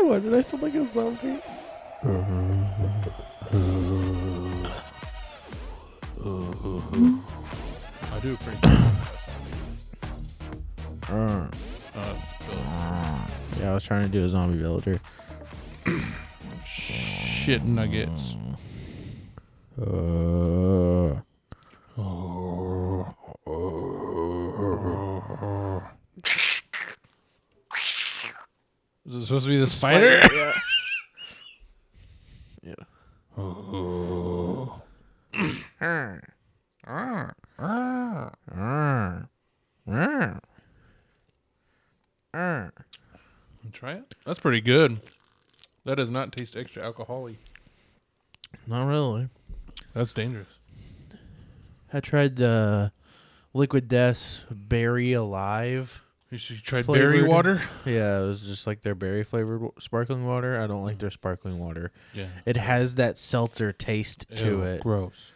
Why did I sound like a zombie? I do pretty good. Yeah, I was trying to do a zombie villager. Shit nuggets. Is it supposed to be the spider? Yeah. Yeah. Try it. That's pretty good. That does not taste extra alcoholic. Not really. That's dangerous. I tried the Liquid Death's Berry Alive. You tried Flavored. berry water? Yeah, it was just like their berry flavored sparkling water. I don't like their sparkling water. Yeah. It has that seltzer taste to Ew, it. Gross.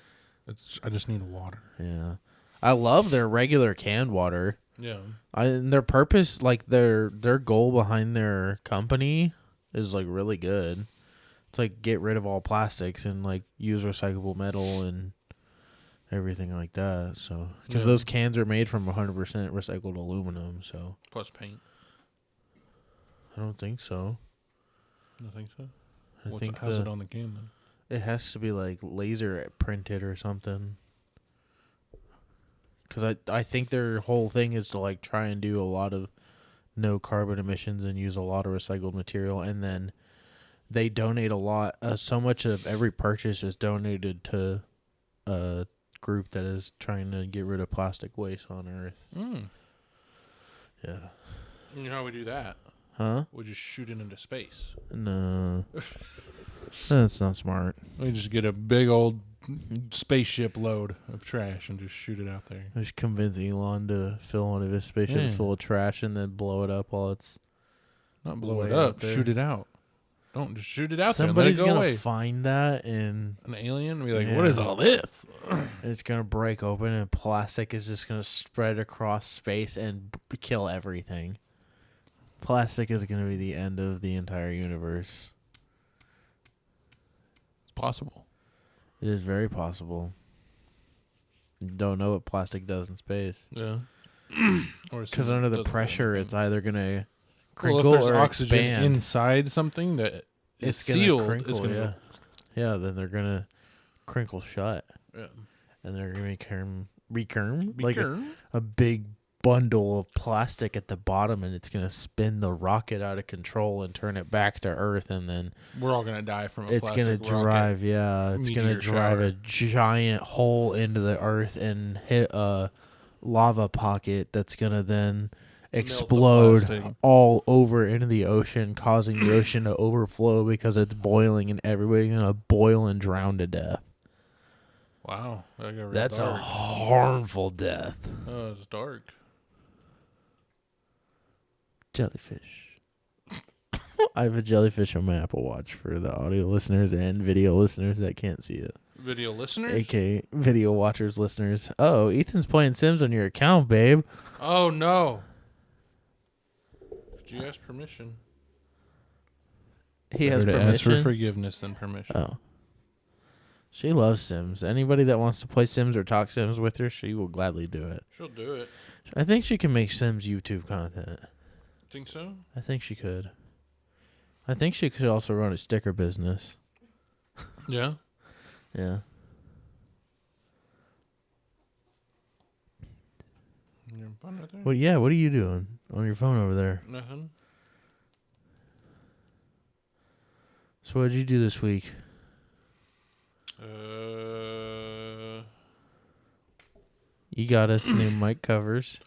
I just need water. Yeah. I love their regular canned water. Yeah. And their purpose, like their goal behind their company is like really good. It's like get rid of all plastics and like use recyclable metal and everything like that. So because those cans are made from 100% recycled aluminum. So Plus paint. I don't think so. You think so? I think how's it on the can then? it has to be like laser printed or something. Because I think their whole thing is to like try and do a lot of no carbon emissions and use a lot of recycled material, and then they donate a lot. So much of every purchase is donated to a group that is trying to get rid of plastic waste on Earth. Yeah. You know how we do that? Huh? We just shoot it into space. No. That's not smart. We just get a big old spaceship load of trash and just shoot it out there. Just convince Elon to fill one of his spaceships full of trash and then blow it up while it's not blow way it up, out there. shoot it out. Don't just shoot it out Somebody's there. Somebody's gonna away. Find that and An alien and be like, what is all this? it's gonna break open and plastic is just gonna spread across space and kill everything. Plastic is gonna be the end of the entire universe. It's possible. It is very possible. You don't know what plastic does in space. Yeah. Because under the pressure, it's either gonna if crinkle there's or oxygen expand. inside something that is It's sealed, gonna crinkle. it's gonna Yeah, then they're gonna crinkle shut, yeah. and they're gonna become Be like sure. a big bundle of plastic at the bottom, and it's gonna spin the rocket out of control and turn it back to Earth, and then We're all gonna die from a it's plastic gonna drive. rocket. It's gonna meteor drive shower. a giant hole into the Earth and hit a lava pocket that's gonna then explode plastic. all over into the ocean, causing the ocean to overflow because it's boiling, and everybody's gonna boil and drown to death. Wow. That got real That's a dark. harmful death. Oh, it's dark. Jellyfish. I have a jellyfish on my Apple Watch for the audio listeners and video listeners that can't see it. Video listeners? AKA video watchers, listeners. Oh, Ethan's playing Sims on your account, babe. Oh, no. Did you ask permission? He has Better permission. to ask for forgiveness than permission. Oh. She loves Sims. Anybody that wants to play Sims or talk Sims with her, she will gladly do it. She'll do it. I think she can make Sims YouTube content. Think so? I think she could. I think she could also run a sticker business. Yeah. Yeah. You having fun right there? Well, yeah, what are you doing on your phone over there? Nothing. So what did you do this week? You got us new mic covers.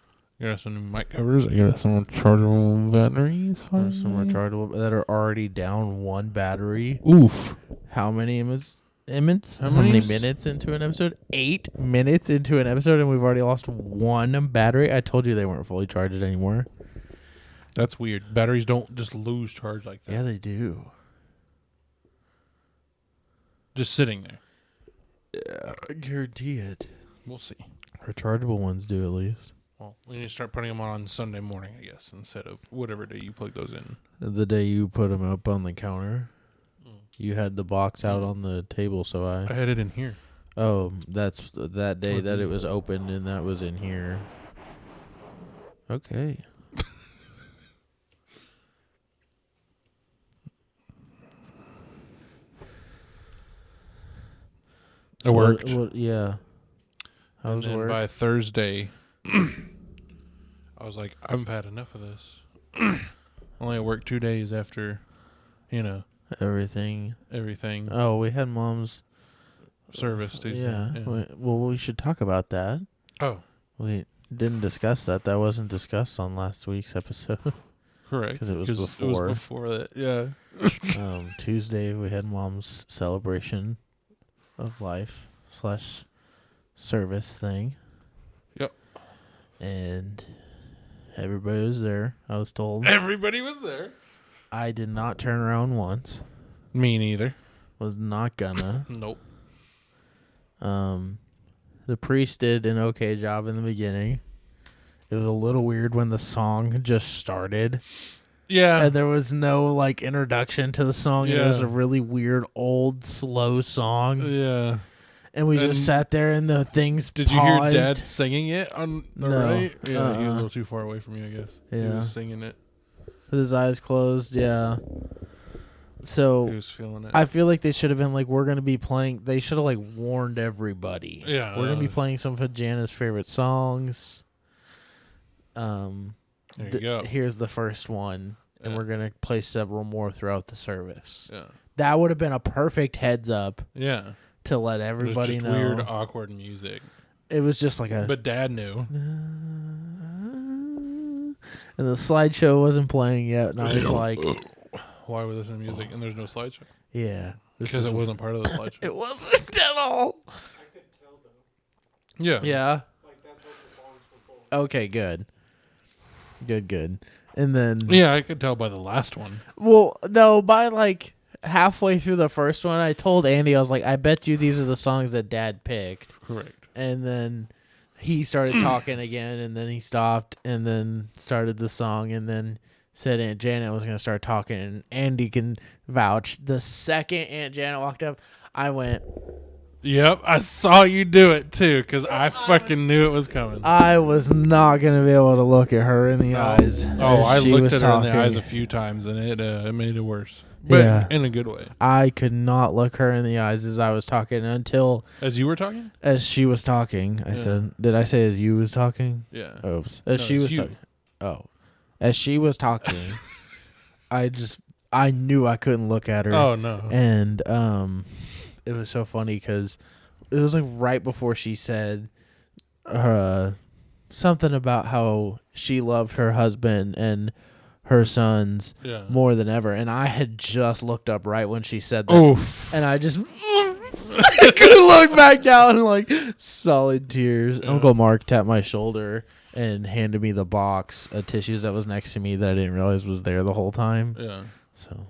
I got some new mic covers. I got some rechargeable batteries. Some rechargeable that are already down one battery. Oof. How many minutes? How How many many minutes into an episode? 8 minutes into an episode, and we've already lost one battery. I told you they weren't fully charged anymore. That's weird. Batteries don't just lose charge like that. Yeah, they do. Just sitting there. Yeah, I guarantee it. We'll see. Rechargeable ones do, at least. Well, we need to start putting them on Sunday morning, I guess, instead of whatever day you plug those in. The day you put them up on the counter, you had the box out on the table, so I had it in here. Oh, that's that day that it was opened, and that was in here. Okay. It worked. Yeah. How And was then work? by Thursday, I was like, I've had enough of this. Only at work 2 days after, Everything. everything. We had Mom's Service, too. Yeah. We should talk about that. Oh, We didn't discuss that. That wasn't discussed on last week's episode. correct. 'Cause it was It before. was before that, yeah. Tuesday we had Mom's celebration of life / service thing. Yep. And everybody was there, I was told. Everybody was there. I did not turn around once. Me neither. Was not gonna. Nope. The priest did an okay job in the beginning. It was a little weird when the song just started. Yeah. And there was no introduction to the song. Yeah. It was a really weird old slow song. Yeah. And we just sat there and the things Did you paused. hear Dad singing it on the No. right? Yeah, he was a little too far away from you, I guess. He Yeah. was singing it. With his eyes closed, yeah. He So was feeling it. I feel like they should have been we're going to be playing. They should have warned everybody. Yeah. We're going to be playing some of Jana's favorite songs. There you go. Here's the first one. And Yeah. we're going to play several more throughout the service. Yeah. That would have been a perfect heads up Yeah. to let everybody it was just know. weird, awkward music. It was just like a... But Dad knew. And the slideshow wasn't playing yet. And I was like... Why we listen to music and there's no slideshow? Yeah. Because it wasn't part of the slideshow. It wasn't at all. I could tell though. Yeah. Yeah. Like that's what the songs were for. Okay, good. Good. And then... Yeah, I could tell by the last one. Well, no, by halfway through the first one, I told Andy, I was like, I bet you these are the songs that Dad picked. Correct. And then he started talking again, and then he stopped, and then started the song, and then said Aunt Janet was going to start talking, and Andy can vouch. The second Aunt Janet walked up, I went... Yep, I saw you do it too, because I fucking knew it was coming. I was not going to be able to look at her in the eyes. Oh, I as she looked was at her in the talking. eyes a few times, and it made it worse. But Yeah. in a good way. I could not look her in the eyes as I was talking until As you were talking? as she was talking. I Yeah. said, did I say as you was talking? Yeah. Oops. No, As she it's was you. talking. Oh. As she was talking, I knew I couldn't look at her. Oh, no. And it was so funny because it was right before she said something about how she loved her husband and her sons Yeah. more than ever. And I had just looked up right when she said that. Oof. And I just I couldn't look back down and solid tears. Yeah. Uncle Mark tapped my shoulder and handed me the box of tissues that was next to me that I didn't realize was there the whole time. Yeah. So,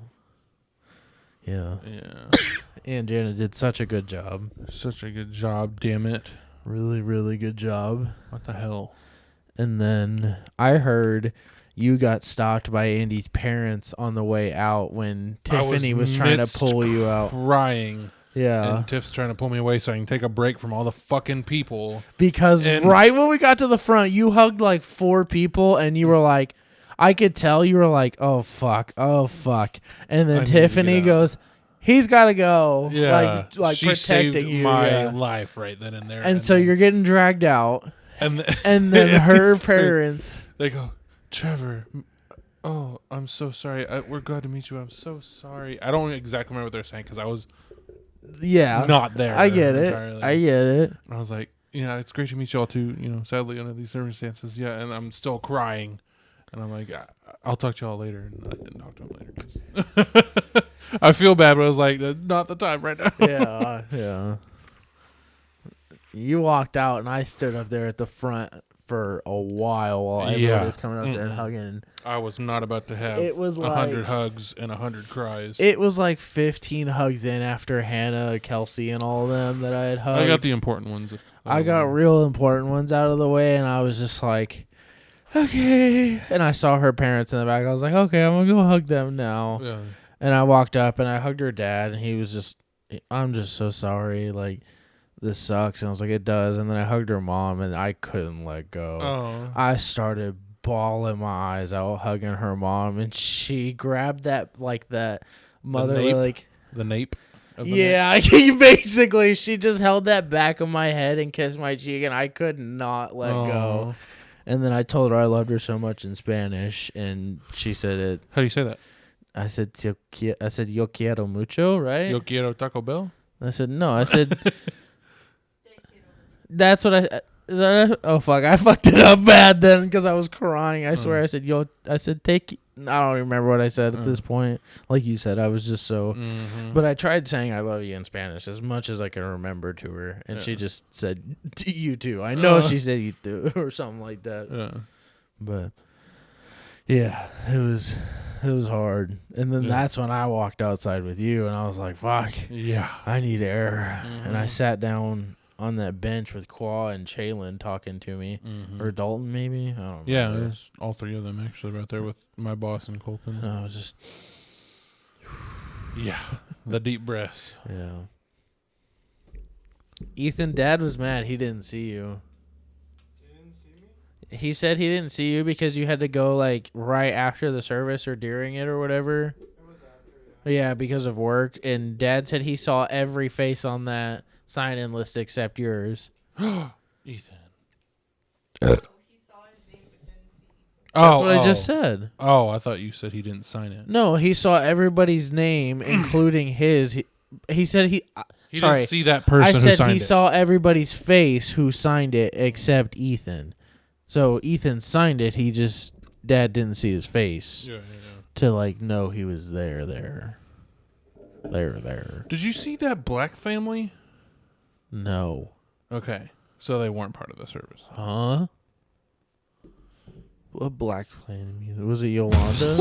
yeah. Yeah. Aunt Janet did such a good job. Such a good job, damn it. Really, really good job. What the hell? And then I heard you got stopped by Andy's parents on the way out when Tiffany was trying to pull you out. Crying. Yeah. And Tiff's trying to pull me away so I can take a break from all the fucking people. Because right when we got to the front, you hugged 4 people and you were like, I could tell you were like, oh, fuck. And then I need to Tiffany get out. goes, he's got to go. Yeah. Like she protecting saved you. my yeah. life right then and there. And so you're getting dragged out. And then her It's crazy. parents. They go, Trevor, oh, I'm so sorry. We're glad to meet you. I'm so sorry. I don't exactly remember what they're saying because I was not there. I get it. entirely. I get it. And I was like, yeah, it's great to meet you all too, sadly under these circumstances. Yeah, and I'm still crying. And I'm like, I'll talk to y'all later. And I didn't talk to him later. 'Cause I feel bad, but I was like, that's not the time right now. Yeah. You walked out and I stood up there at the front for a while everybody was coming up there and hugging. I was not about to have It was 100 like- hugs and 100 cries. It was like 15 hugs in after Hannah, Kelsey, and all of them that I had hugged. I got the important ones. I got real important ones out of the way, and I was just like, okay. And I saw her parents in the back. I was like, okay, I'm going to go hug them now. Yeah. And I walked up, and I hugged her dad, and he was just, I'm just so sorry. Like, this sucks. And I was like, it does. And then I hugged her mom, and I couldn't let go. Oh. I started bawling my eyes out hugging her mom, and she grabbed that, like, that motherly, nape? like, The nape. Of the yeah, basically, she just held that back of my head and kissed my cheek, and I could not let go. And then I told her I loved her so much in Spanish, and she said it. How do you say that? I said yo quiero mucho, right? Yo quiero Taco Bell? I said no. I said that's what I. Oh fuck! I fucked it up bad then because I was crying. I swear I said yo. I said take. I don't remember what I said at this point. Like you said, I was just so. Mm-hmm. But I tried saying I love you in Spanish as much as I can remember to her, and she just said you too. I know she said you too or something like that. Yeah. But yeah, it was hard. And then that's when I walked outside with you, and I was like, fuck, Yeah. I need air. And I sat down on that bench with Qua and Chaylin talking to me, or Dalton maybe. I don't know. Yeah, there's all three of them actually right there with my boss and Colton. I was just Yeah, the deep breaths. yeah. Ethan, Dad was mad he didn't see you. You didn't see me? He said he didn't see you because you had to go like right after the service or during it or whatever. It was after, Yeah, because of work. And Dad said he saw every face on that sign-in list except yours. Ethan. He saw his name but didn't see. That's what I just said. Oh, I thought you said he didn't sign it. No, he saw everybody's name, including his. He said he. He sorry, didn't see that person I who said signed he it. saw everybody's face who signed it except Ethan. So Ethan signed it. He just Dad didn't see his face Yeah. to like know he was there. Did you see that black family? No. Okay, so they weren't part of the service. Huh? What black family? Was it Yolanda?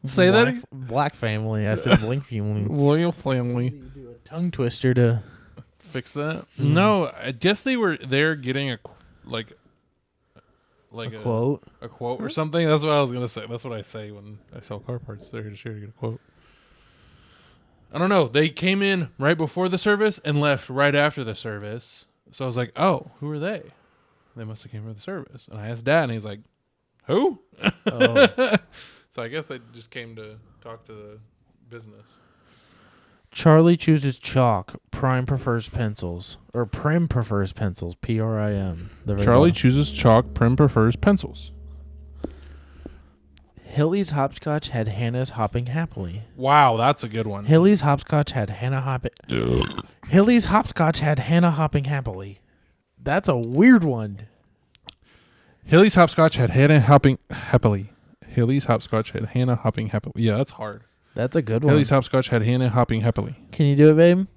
Say black, that again? Black family. I said black family. Loyal family. You do a tongue twister to. Fix that? No, I guess they were there getting a Quote. a quote or something. That's what I was gonna say. That's what I say when I sell car parts. They're here to get a quote. I don't know. They came in right before the service and left right after the service. So I was like, "Oh, who are they?" They must have came for the service. And I asked Dad, and he's like, "Who?" Oh. So I guess they just came to talk to the business. Charlie chooses chalk. Prime prefers pencils. Or Prim prefers pencils. Prim. Charlie chooses chalk. Prim prefers pencils. Hilly's hopscotch had Hannah's hopping happily. Wow, that's a good one. Hilly's hopscotch had Hannah hopping. Hilly's hopscotch had Hannah hopping happily. That's a weird one. Hilly's hopscotch had Hannah hopping happily. Hilly's hopscotch had Hannah hopping happily. Yeah, that's hard. That's a good one. Hilly's hopscotch had Hannah hopping happily. Can you do it, babe?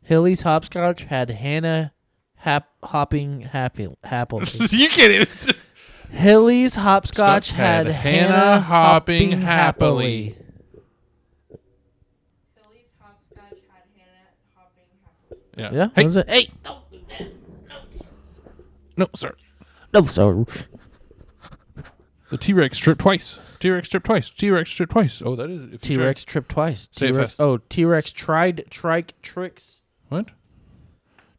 Hilly's hopscotch had Hannah hopping happily. You can't even. Hilly's hopscotch had Hannah hopping happily. Billy's hopscotch had Hannah hopping happily. Yeah. Yeah, Hey, was it? Hey, don't do that. no, sir. No, sir. The T-Rex tripped twice. T-Rex tripped twice. T-Rex tripped twice. Oh, that is if you T-Rex tripped twice. Say it T-Rex. fast. Oh, T-Rex tried tricks. What?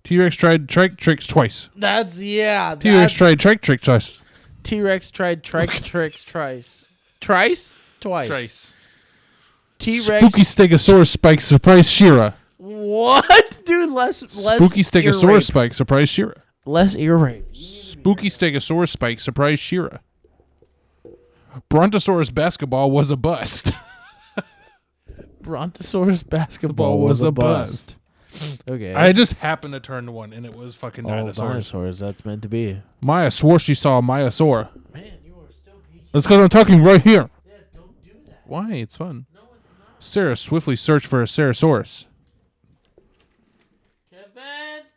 T-Rex tried trike tricks twice. That's T-Rex tried trike tricks twice. T-Rex tried tricks twice. Twice. T-Rex. Spooky Stegosaurus spike surprise Shira. What, dude? Less. Spooky ear Stegosaurus rape. spike surprise Shira. Less ear rape. Spooky Stegosaurus spike surprise Shira. Brontosaurus basketball was a bust. Brontosaurus basketball was a bust. Okay. I just happened to turn to one, and it was fucking All dinosaurs. dinosaurs. That's meant to be. Maya swore she saw a Maiasaur. Man, you are still peeking. That's because I'm talking right here. Yeah, don't do that. Why? It's fun. No, it's not. Sarah swiftly searched for a Ceratosaurus.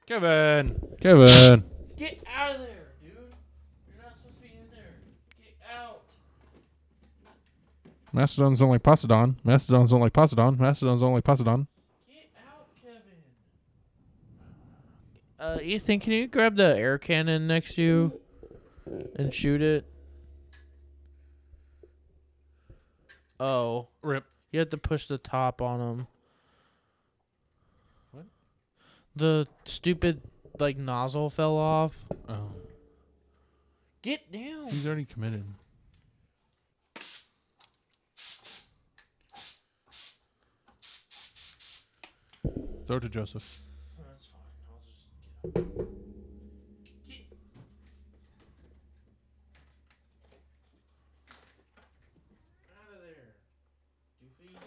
Kevin, Kevin. get out of there. Mastodons don't like Posidon. Mastodons don't like Posidon. Mastodons don't like Posidon. Get out, Kevin. Ethan, can you grab the air cannon next to you and shoot it? Oh, Rip. you have to push the top on him. What? The stupid nozzle fell off. Oh. Get down. He's already committed. Throw it to Joseph. That's fine. I'll just get up. Out of there, doofy.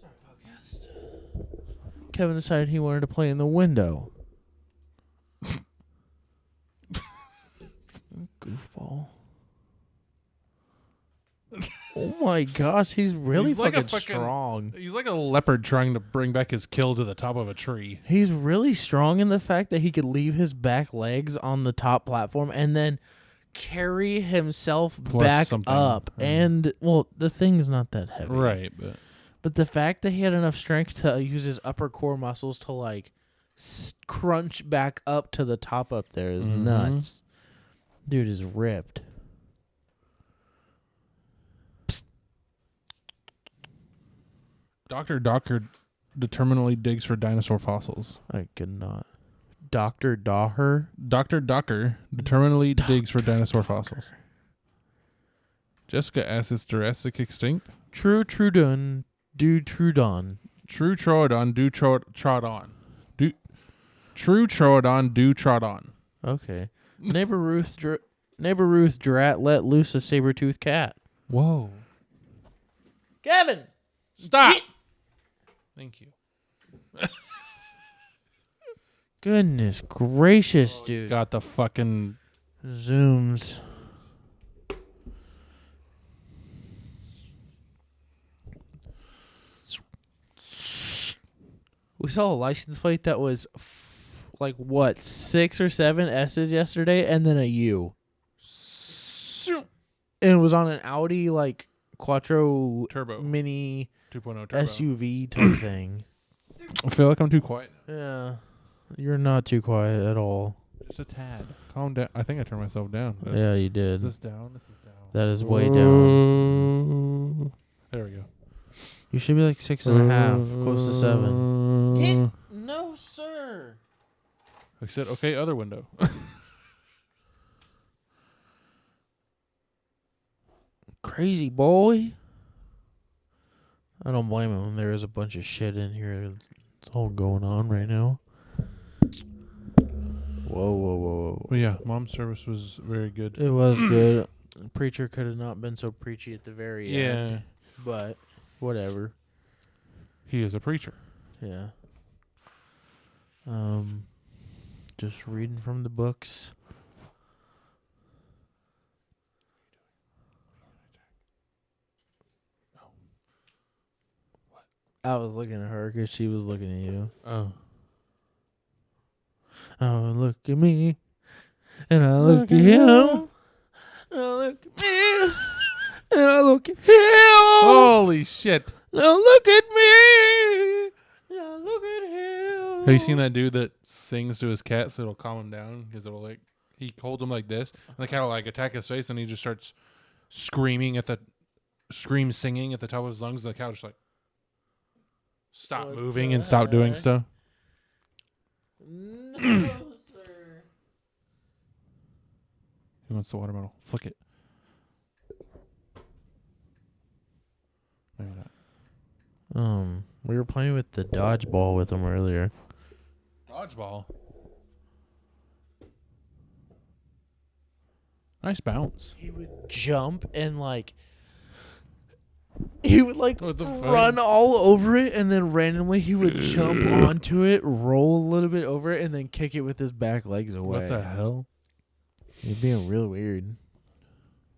Sorry, podcast. Kevin decided he wanted to play in the window. Goofball. Oh my gosh, he's really He's like a fucking strong. He's like a leopard trying to bring back his kill to the top of a tree. He's really strong in the fact that he could leave his back legs on the top platform and then carry himself Plus back something. up. And, well, the thing's not that heavy. Right, But the fact that he had enough strength to use his upper core muscles to, crunch back up to the top up there is nuts. Dude is ripped. Dr. Docker determinedly digs for dinosaur fossils. I could not. Dr. Daher? Dr. Docker determinedly digs for dinosaur fossils. Jessica asks, is Jurassic extinct? True Trudon. Do Trudon. True Troodon do trot on. True Troodon do trot on. Okay. Neighbor Ruth Drat let loose a saber-toothed cat. Whoa. Kevin! Stop! Thank you. Goodness gracious, dude. Got the fucking... Zooms. We saw a license plate that was 6 or 7 S's yesterday, and then a U. And it was on an Audi Quattro Turbo. Mini 2.0 turbo. SUV type thing. I feel like I'm too quiet. Yeah, you're not too quiet at all. Just a tad. Calm down. I think I turned myself down. Yeah, you Is did. this down? This is down. That is way down. There we go. You should be 6.5, close to 7. No, sir. I said, okay, other window. Crazy boy. I don't blame him. There is a bunch of shit in here. It's all going on right now. Whoa. Well, yeah, mom's service was very good. It was good. Preacher could have not been so preachy at the very end. Yeah. But whatever. He is a preacher. Yeah. Just reading from the books. I was looking at her because she was looking at you. Oh. Oh, look at me. And I look at him. And I look at me. And I look at him. Holy shit. Now look at me. Now look at him. Have you seen that dude that sings to his cat so it'll calm him down? Because it'll he holds him like this, and the cat will attack his face, and he just starts singing at the top of his lungs. And the cat will just stop What moving the and stop doing heck? stuff. No, sir. He wants the watermelon. Flick it. Maybe not. We were playing with the dodgeball with him earlier. Dodgeball. Nice bounce. He would jump and he would What the fuck? run all over it, and then randomly he would jump onto it, roll a little bit over it, and then kick it with his back legs away. What the hell? He's being real weird.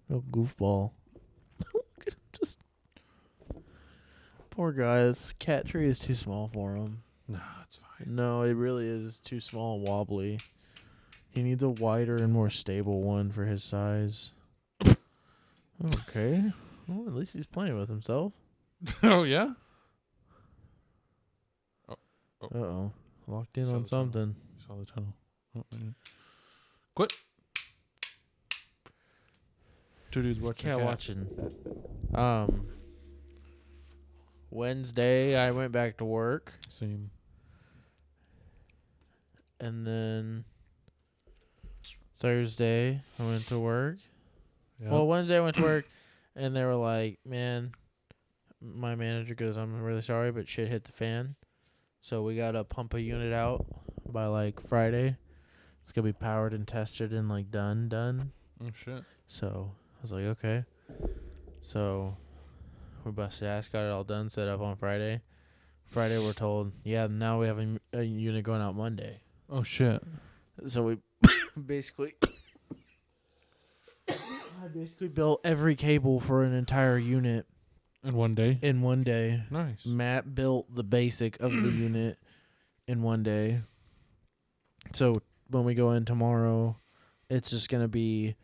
Real goofball. Look at him just. Poor guy. This cat tree is too small for him. Nah, it's fine. No, it really is too small and wobbly. He needs a wider and more stable one for his size. Okay. Well, at least he's playing with himself. Oh yeah. Uh-oh. Locked in Saw on the tunnel. something. Saw the tunnel. Oh, quit. Two dudes watching. Yeah, cat. watching. Wednesday, I went back to work. Same. And then Thursday, I went to work. Yeah. Well, Wednesday, I went to work. And they were like, man, my manager goes, I'm really sorry, but shit hit the fan. So we got to pump a unit out by like Friday. It's going to be powered and tested and like done. Oh shit. So I was like, okay. So we busted ass, got it all done, set up on Friday. Friday we're told, yeah, now we have a unit going out Monday. Oh shit. So we basically I basically built every cable for an entire unit In one day. in one day. Nice. Matt built the basic of the unit in one day. So when we go in tomorrow, it's just going to be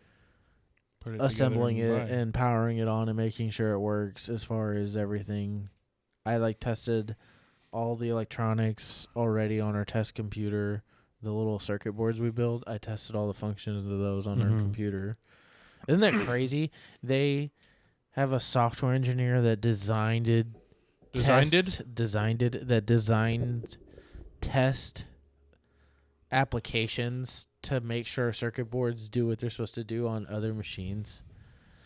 Put it assembling together it and powering it on and making sure it works as far as everything. I like tested all the electronics already on our test computer. The little circuit boards we build, I tested all the functions of those on our computer. Isn't that crazy? They have a software engineer that designed test applications to make sure circuit boards do what they're supposed to do on other machines.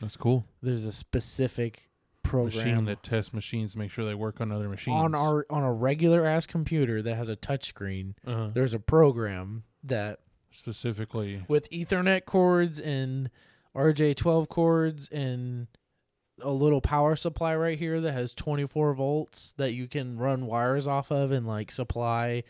That's cool. There's a specific program Machine that tests machines to make sure they work on other machines. on a regular ass computer that has a touch screen. There's a program that specifically with Ethernet cords and RJ12 cords and a little power supply right here that has 24 volts that you can run wires off of and like supply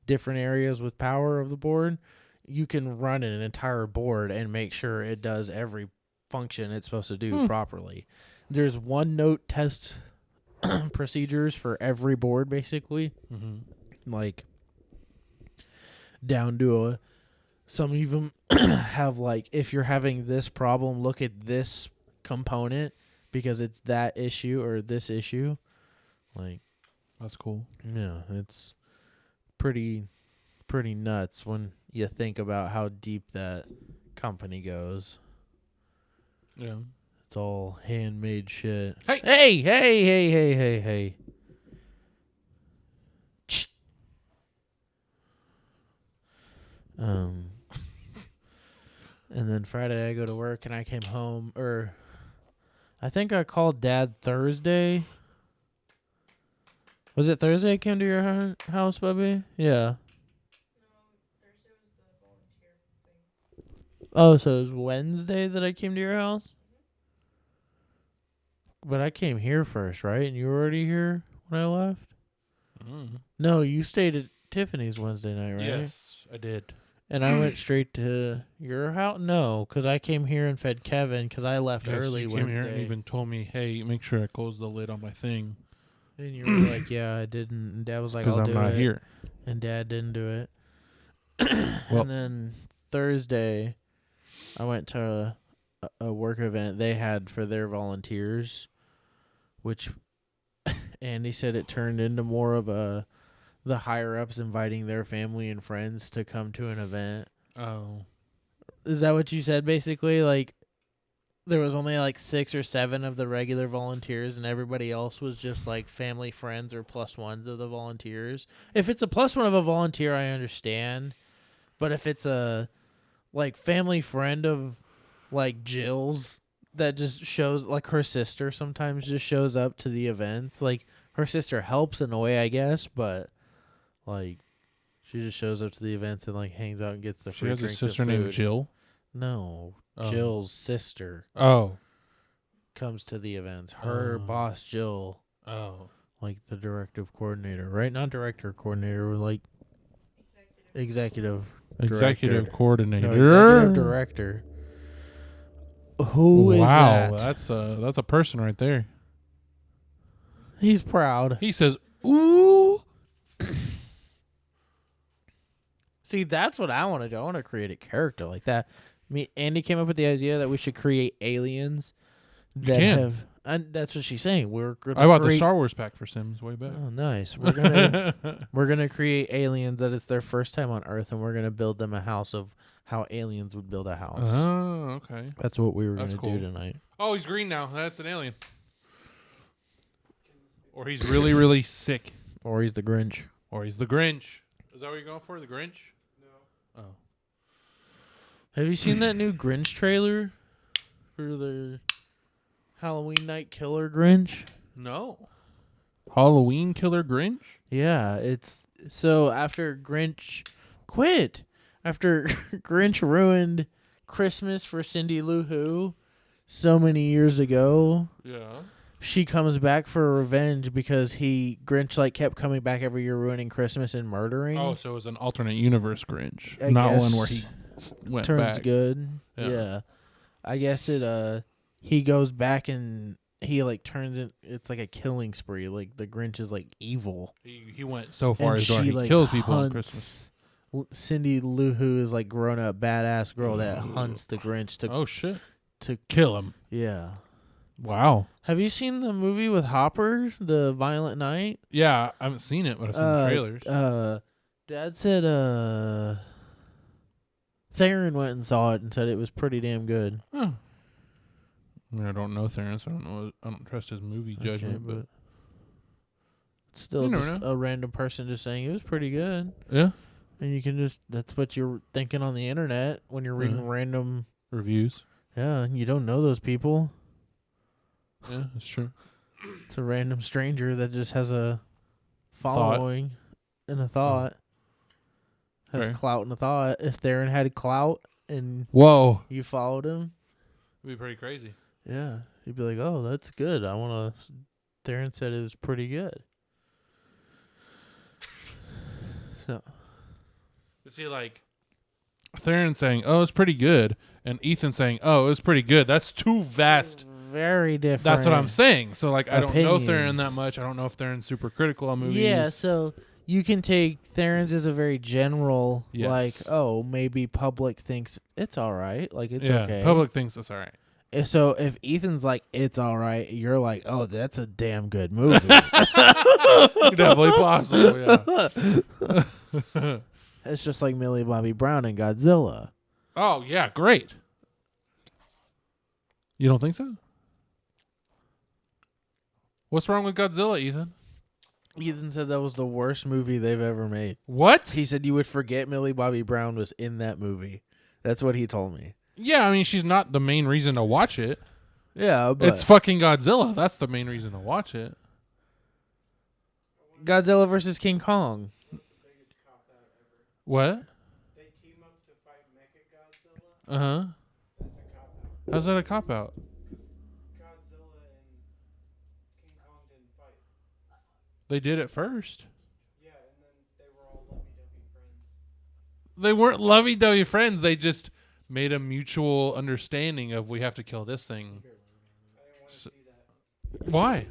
different areas with power of the board. You can run an entire board and make sure it does every function it's supposed to do properly. There's one note test procedures for every board basically. Like down to some even have like, if you're having this problem, look at this component because it's that issue or this issue. Like, that's cool. yeah, it's pretty nuts when you think about how deep that company goes. Yeah. It's all handmade shit. Hey. Hey. And then Friday I go to work and I came home, or I think I called Dad Thursday. Was it Thursday I came to your house, Bubby? Yeah. Thursday was the volunteer thing. Oh, so it was Wednesday that I came to your house? But I came here first, right? And you were already here when I left? No, you stayed at Tiffany's Wednesday night, right? Yes, I did. And I went straight to your house? No, because I came here and fed Kevin because I left early you Wednesday. came here and even told me, hey, make sure I close the lid on my thing. And you were like, yeah, I didn't. And Dad was like, I'll do it. Because I'm not here. And Dad didn't do it. Well, and then Thursday, I went to a work event they had for their volunteers, which Andy said it turned into more of the higher-ups inviting their family and friends to come to an event. Oh. Is that what you said, basically? Like, there was only like 6 or 7 of the regular volunteers, and everybody else was just like family, friends, or plus ones of the volunteers. If it's a plus one of a volunteer, I understand. But if it's a like family friend of like Jill's that just shows, like her sister sometimes just shows up to the events. Like, her sister helps in a way, I guess, but like she just shows up to the events and like hangs out and gets the She free has a drinks sister and named food. Jill? No, Oh. Jill's sister Oh. comes to the events. Her boss, Jill, Oh. like the directive coordinator, right? Not director coordinator, like executive Executive director. coordinator. No, executive director. Who is wow, that? that's a person right there. He's proud. He says, ooh. See, that's what I want to do. I want to create a character like that. Andy came up with the idea that we should create aliens that can. have. And that's what she's saying. We're gonna I bought the create- Star Wars pack for Sims way back. Oh, nice. We're gonna create aliens that it's their first time on Earth, and we're gonna build them a house of how aliens would build a house. Oh, okay. That's what we were That's gonna cool. do tonight. Oh, he's green now. That's an alien. Or he's really, really sick. Or he's the Grinch. Or he's the Grinch. Is that what you're going for? The Grinch? No. Oh. Have you seen that new Grinch trailer for the Halloween Night Killer Grinch? No. Halloween Killer Grinch? Yeah, it's so after Grinch quit. After Grinch ruined Christmas for Cindy Lou Who so many years ago, Yeah. she comes back for revenge because Grinch like kept coming back every year ruining Christmas and murdering. Oh, so it was an alternate universe Grinch. I not guess one where he went turns back. good. Yeah. Yeah. I guess he goes back and he like turns it. It's like a killing spree. Like the Grinch is like evil. He went so far And as where she he like kills people on hunts- Christmas. Cindy Lou Who is like grown up badass girl that hunts the Grinch to Oh shit. to Kill him. yeah. Wow. Have you seen the movie with Hopper, The Violent Night? Yeah, I haven't seen it, but I've seen the trailers. Dad said Theron went and saw it and said it was pretty damn good. Huh. I mean, I don't know Theron, so I don't trust his movie judgment, but it's still You never just know. a random person just saying it was pretty good. yeah. And you can that's what you're thinking on the internet when you're reading Uh-huh. random. Reviews. Yeah, and you don't know those people. Yeah, that's true. It's a random stranger that just has a following and a thought. Has Okay. clout and a thought. If Theron had clout and Whoa. you followed him, It'd be pretty crazy. yeah, you'd be like, "Oh, that's good. I want to." Theron said it was pretty good. So But see, like, Theron saying, "Oh, it's pretty good," and Ethan saying, "Oh, it was pretty good." That's too vast. very different. That's what I'm saying. So, like, I don't know Theron that opinions. much. I don't know if Theron's super critical on movies. Yeah, so you can take Theron's as a very general, Yes. like, oh, maybe public thinks it's all right, like it's yeah, okay. public thinks it's all right. So if Ethan's like it's all right, you're like, oh, that's a damn good movie. Definitely possible. Yeah. It's just like Millie Bobby Brown and Godzilla. Oh yeah, great. You don't think so? What's wrong with Godzilla, Ethan? Ethan said that was the worst movie they've ever made. What? He said you would forget Millie Bobby Brown was in that movie. That's what he told me. Yeah, I mean, she's not the main reason to watch it. Yeah, but It's fucking Godzilla. That's the main reason to watch it. Godzilla versus King Kong. Biggest cop out ever. What? They team up to fight Mechagodzilla. Uh huh. That's a cop out. How's that a cop out? Godzilla and King Kong didn't fight. They did it first. Yeah, and then they were all lovey-dovey friends. They weren't lovey-dovey friends. They just made a mutual understanding of we have to kill this thing. I didn't want to see that. Why? I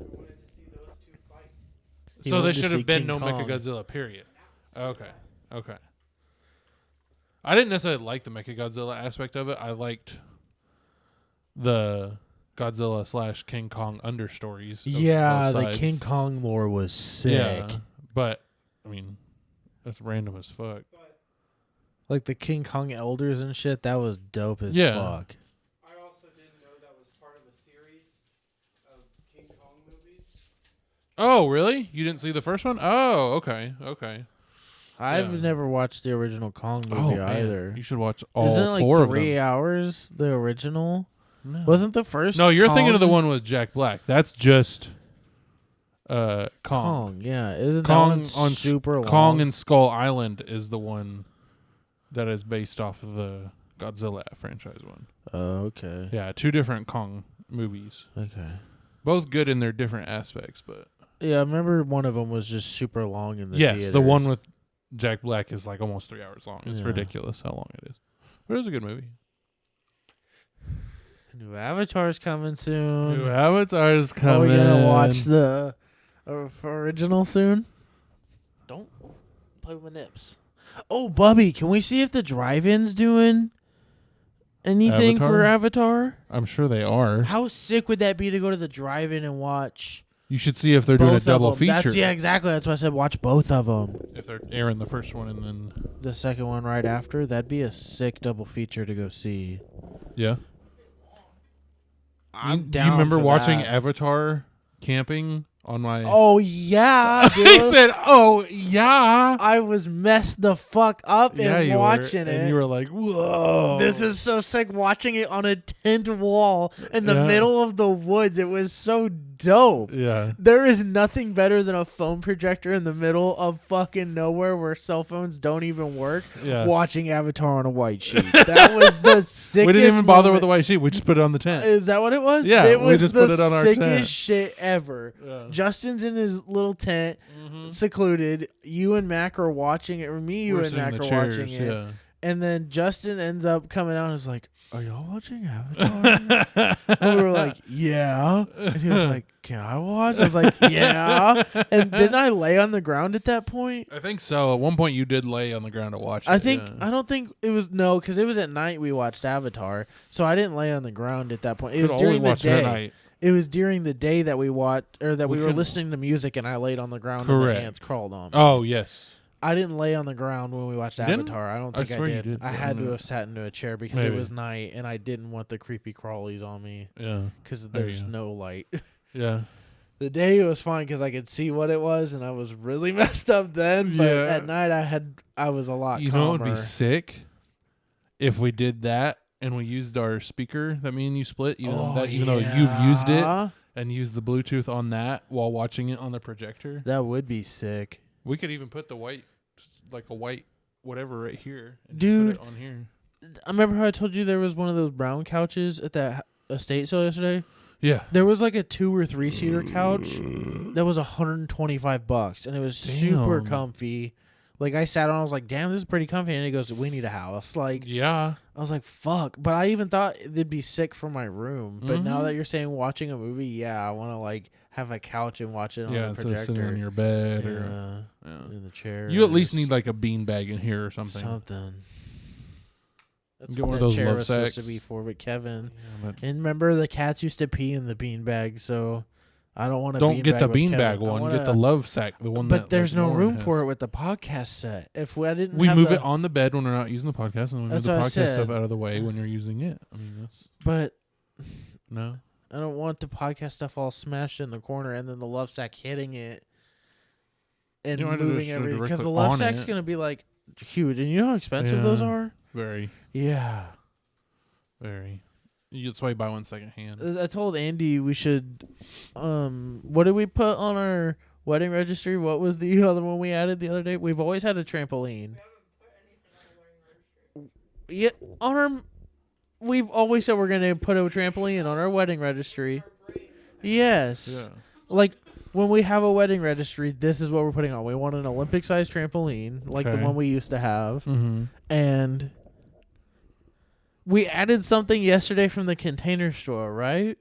wanted to see those two fight. You So wanted there to should see have been King no Kong. Mechagodzilla, period. Okay. Okay. I didn't necessarily like the Mechagodzilla aspect of it. I liked the Godzilla / King Kong understories. of Yeah, both the sides. King Kong lore was sick. Yeah, but I mean, that's random as fuck. But Like the King Kong elders and shit, that was dope as Yeah. fuck. I also didn't know that was part of a series of King Kong movies. Oh, really? You didn't see the first one? Oh, okay, okay. I've Yeah. never watched the original Kong Oh, movie man. either. You should watch all Isn't it like 4 of 3 them. hours? The original No. wasn't the first. No, you're thinking of the Kong? one with Jack Black. That's just Kong. Kong. Yeah, isn't Kong that one on super long? Kong and Skull Island is the one that is based off of the Godzilla franchise one. Oh, okay. Yeah, 2 different Kong movies. Okay. Both good in their different aspects, but Yeah, I remember one of them was just super long in the yes, the theaters. one with Jack Black is like almost 3 hours long. It's Yeah. ridiculous how long it is. But it was a good movie. New Avatar's coming soon. New Avatar's Are coming. we gonna watch the original soon? Don't play with my nips. Oh, Bubby, can we see if the drive-in's doing anything for Avatar? I'm sure they are. How sick would that be to go to the drive-in and watch You should see if they're doing a both double of them? feature. Exactly. That's why I said watch both of them. If they're airing the first one and then The second one right after, that'd be a sick double feature to go see. yeah. I'm Do down you remember for watching that. Avatar camping on my? Oh yeah, I dude. said, "Oh yeah." I was messed the fuck up Yeah, in you watching were, it. and you were like, "Whoa, This is so sick watching it on a tent wall in the Yeah. middle of the woods. It was so dope. yeah." There is nothing better than a phone projector in the middle of fucking nowhere where cell phones don't even work. Yeah. Watching Avatar on a white sheet. That was the sickest. We didn't even bother with the moment. white sheet. We just put it on the tent. Is that what it was? Yeah, it we was just the put it on our sickest tent. shit ever. Yeah. Justin's in his little tent, Mhm. secluded. You and Mac are watching it, or me, you We're and sitting in Mac the are watching chairs, it. yeah. And then Justin ends up coming out and is like, "Are y'all watching Avatar?" And we were like, "Yeah." And he was like, "Can I watch?" I was like, "Yeah." And didn't I lay on the ground at that point? I think so. At one point, you did lay on the ground to watch. I it, think yeah. I don't think it was because it was at night we watched Avatar, so I didn't lay on the ground at that point. It was Could've only during the watched it at day. night. It was during the day that we watched, or that We we were could- listening to music, and I laid on the ground and Correct. the ants crawled on me. Oh yes. I didn't lay on the ground when we watched You didn't? Avatar. I don't I think I swear you did. did, I but had I to don't have sat into a chair because it Maybe. was night, and I didn't want the creepy crawlies on me Yeah. because There there's you go. no light. Yeah. The day it was fine because I could see what it was, and I was really messed up then. But Yeah. at night I was a lot You know what calmer. would be sick if we did that and we used our speaker that me and you split. Even though you've used it yeah. and used the Bluetooth on that while watching it on the projector. That would be sick. We could even put the white, like a white whatever right here, and just Dude. put it on here. I remember how I told you there was one of those brown couches at that estate sale yesterday. Yeah. There was like a 2 or 3 seater couch that was $125, and it was super Damn. comfy. Like I sat on, I was like, "Damn, this is pretty comfy." And he goes, "We need a house." Like Yeah. I was like, "Fuck!" But I even thought it'd be sick for my room. But now Mhm. that you're saying watching a movie, yeah, I want to like have a couch and watch it on Yeah. the Instead of projector. sitting on your bed yeah, or. Yeah. in the chair. You at least or need like a bean bag in here or something. That's Get what one of that those chair love was supposed to sacks. be for. But Kevin, Yeah, but and remember the cats used to pee in the beanbag, so I don't want to. don't get the beanbag one. Get the love sack, the one. But that, there's like, no Lauren room has. for it with the podcast set. If I didn't, We have move the- it on the bed when we're not using the podcast, and we move That's the what I podcast said. stuff out of the way when you're using it. I mean, that's But no. I don't want the podcast stuff all smashed in the corner and then the love sack hitting it and You don't have to moving just everything because the directly love on sack's it. gonna be like huge. And you know how expensive those Yeah. are? Very, Yeah. very. That's why you buy one second hand. I told Andy we should. What did we put on our wedding registry? What was the other one we added the other day? We've always had a trampoline. Yeah, on our. We've always said we're gonna put a trampoline on our wedding registry. Yes. Yeah. Like when we have a wedding registry, this is what we're putting on. We want an Olympic-sized trampoline, like the Okay. one we used to have, Mm-hmm. and we added something yesterday from the Container Store, right?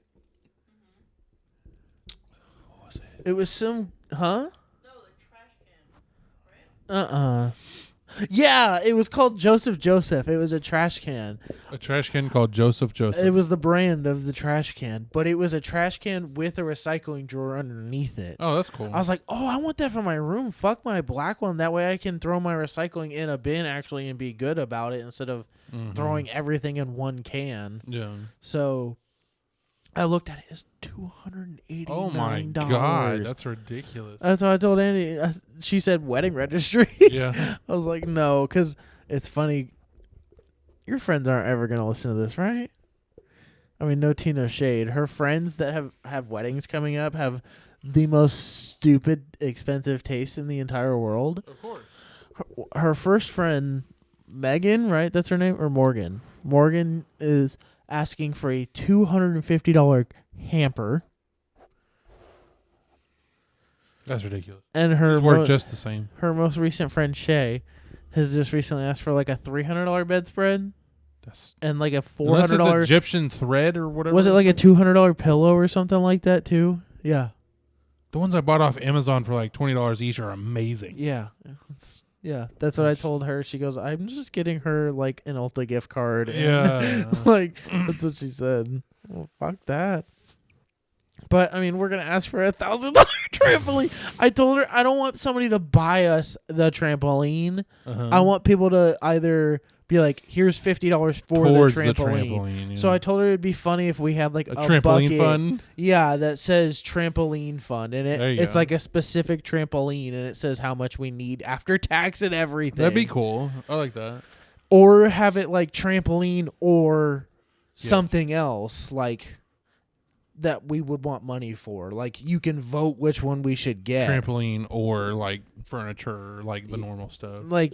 What was it? It was some, huh? No, the trash can. Yeah, it was called Joseph. It was a trash can. A trash can called Joseph. It was the brand of the trash can, but it was a trash can with a recycling drawer underneath it. Oh, that's cool. I was like, oh, I want that for my room. Fuck my black one. That way I can throw my recycling in a bin actually and be good about it instead of Mhm. throwing everything in one can. Yeah. So I looked at it. It's $289. Oh my god, that's ridiculous. That's what I told Andy. She said wedding registry. Yeah. I was like, no, because it's funny. Your friends aren't ever going to listen to this, right? I mean, no tea, no shade. Her friends that have weddings coming up have the most stupid, expensive taste in the entire world. Of course. Her first friend, Megan, right? That's her name? Or Morgan? Morgan is asking for a $250 hamper. That's ridiculous. And her His work just the same. her most recent friend, Shay, has just recently asked for like a $300 bedspread That's and like a unless it's $400. Egyptian thread or whatever. Was it like a $200 pillow or something like that too? Yeah. The ones I bought off Amazon for like $20 each are amazing. Yeah. Yeah, that's what I told her. She goes, I'm just getting her like an Ulta gift card. And, Yeah. like, that's what she said. Well, fuck that. But I mean, we're gonna ask for $1,000 trampoline. I told her I don't want somebody to buy us the trampoline. Uh-huh. I want people to either be like, "Here's $50 for Towards the trampoline." yeah. So I told her it'd be funny if we had like a a trampoline bucket, fund. yeah, that says trampoline fund, and There you it's go. like a specific trampoline, and it says how much we need after tax and everything. That'd be cool. I like that. Or have it like trampoline or Yes. something else like that we would want money for. Like you can vote which one we should get. Trampoline or like furniture, like the normal stuff. Like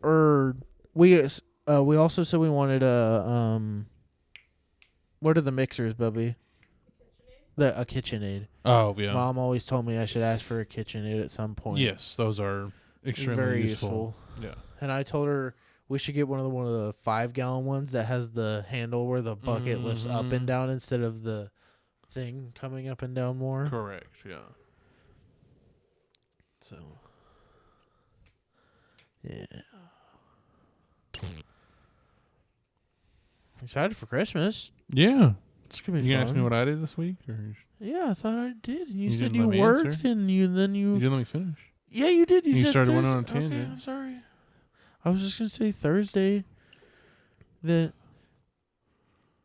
or we also said we wanted a what are the mixers, Bubby? A KitchenAid. Oh yeah. Mom always told me I should ask for a KitchenAid at some point. Yes, those are extremely Very useful. Yeah. And I told her we should get one of the 5-gallon ones that has the handle where the bucket lifts up and down instead of the thing coming up and down more. Correct. Yeah. So, yeah. Excited for Christmas. Yeah. It's gonna be You fun. gonna ask me what I did this week, or Yeah, I thought I did. And you You said didn't you let me worked, answer. and you you didn't let me finish? Yeah, you did. You You said started Thursday. one on a Okay, tangent. I'm sorry. I was just gonna say Thursday that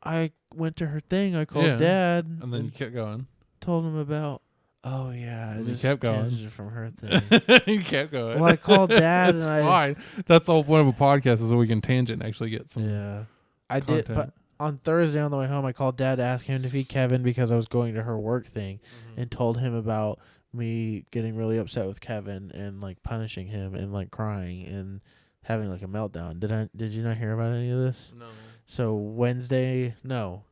I went to her thing. I called Yeah. Dad And then you kept going. told him about. Oh yeah, I You just kept going. tangented from her thing. You kept going. Well, I called Dad It's and I. fine. That's the whole point of a podcast is that we can tangent and actually get some Yeah, I did. content. But on Thursday on the way home, I called Dad to ask him to feed Kevin because I was going to her work thing, and told him about me getting really upset with Kevin and like punishing him and like crying and having like a meltdown. Did you not hear about any of this? No. So Wednesday, no.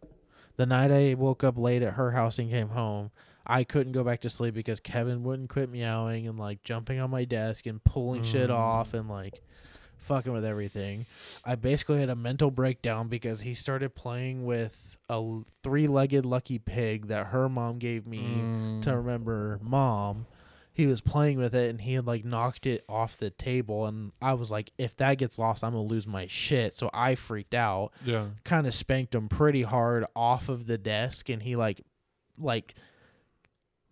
The night I woke up late at her house and came home, I couldn't go back to sleep because Kevin wouldn't quit meowing and like jumping on my desk and pulling shit off and like fucking with everything. I basically had a mental breakdown because he started playing with a 3-legged lucky pig that her mom gave me to remember Mom. He was playing with it and he had like knocked it off the table, and I was like, if that gets lost, I'm gonna lose my shit. So I freaked out, Yeah. kind of spanked him pretty hard off of the desk, and he like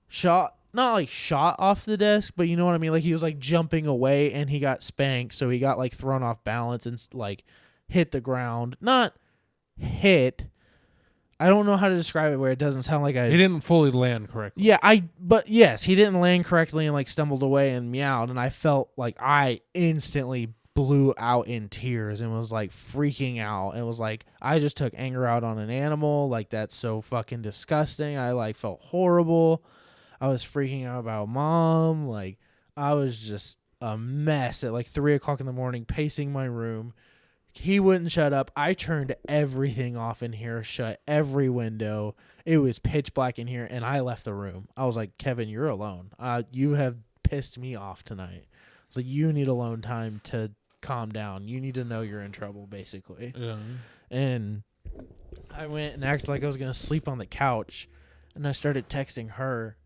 shot off the desk, but you know what I mean, like he was like jumping away and he got spanked, so he got like thrown off balance and like hit the ground. Not hit, I don't know how to describe it where it doesn't sound like He didn't fully land correctly. yeah, but yes, he didn't land correctly and like stumbled away and meowed, and I felt like I instantly blew out in tears and was like freaking out. It was like I just took anger out on an animal. Like that's so fucking disgusting. I like felt horrible. I was freaking out about Mom. Like I was just a mess at like 3:00 in the morning, pacing my room. He wouldn't shut up. I turned everything off in here, shut every window. It was pitch black in here, and I left the room. I was like, Kevin, you're alone. You have pissed me off tonight. I was like, you need alone time to calm down. You need to know you're in trouble, basically. Yeah. And I went and acted like I was going to sleep on the couch, and I started texting her.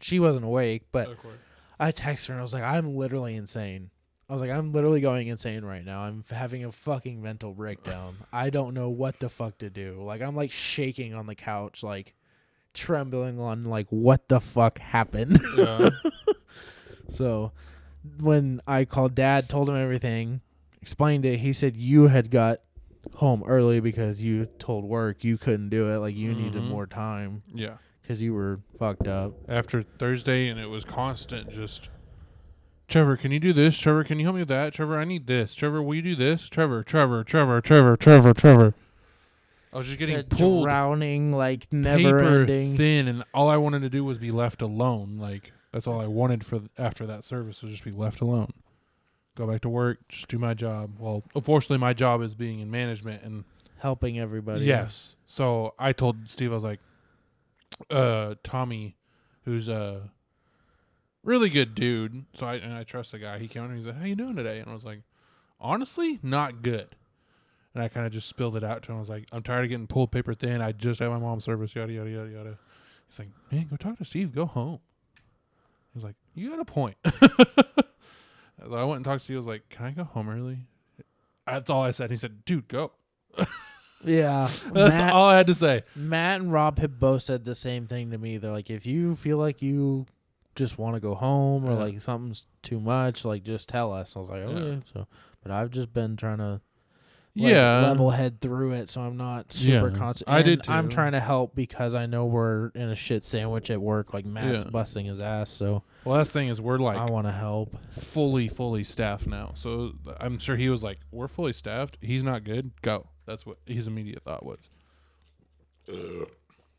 She wasn't awake, but Of course. I texted her, and I was like, I'm literally insane. I was like, I'm literally going insane right now. I'm having a fucking mental breakdown. I don't know what the fuck to do. Like, I'm like shaking on the couch, like trembling on like what the fuck happened. Yeah. So when I called Dad, told him everything, explained it, he said you had got home early because you told work you couldn't do it. Like, you needed more time Yeah. because you were fucked up. After Thursday, and it was constant just, Trevor, can you do this? Trevor, can you help me with that? Trevor, I need this. Trevor, will you do this? Trevor. I was just getting That pulled drowning, like never paper ending. thin, and all I wanted to do was be left alone. Like, that's all I wanted for after that service, was just be left alone. Go back to work, just do my job. Well, unfortunately, my job is being in management, and Helping everybody. yes. So I told Steve, I was like, Tommy, who's a really good dude. So I trust the guy. He came in and he's like, how you doing today? And I was like, honestly, not good. And I kind of just spilled it out to him. I was like, I'm tired of getting pulled paper thin. I just had my mom's service, yada, yada, yada, yada. He's like, man, go talk to Steve. Go home. I was like, you got a point. So I went and talked to you. I was like, "Can I go home early?" That's all I said. He said, "Dude, go." Yeah. That's all I had to say. Matt and Rob have both said the same thing to me. They're like, if you feel like you just want to go home or Yeah. like something's too much, like just tell us. I was like, Yeah. okay. So, but I've just been trying to Yeah. level head through it, so I'm not super Yeah. constant. I did I'm too. trying to help because I know we're in a shit sandwich at work. Like Matt's Yeah. busting his ass, so Well, that's the thing is we're I like want to help. fully staffed now. So I'm sure he was like, "We're fully staffed. He's not good. Go." That's what his immediate thought was.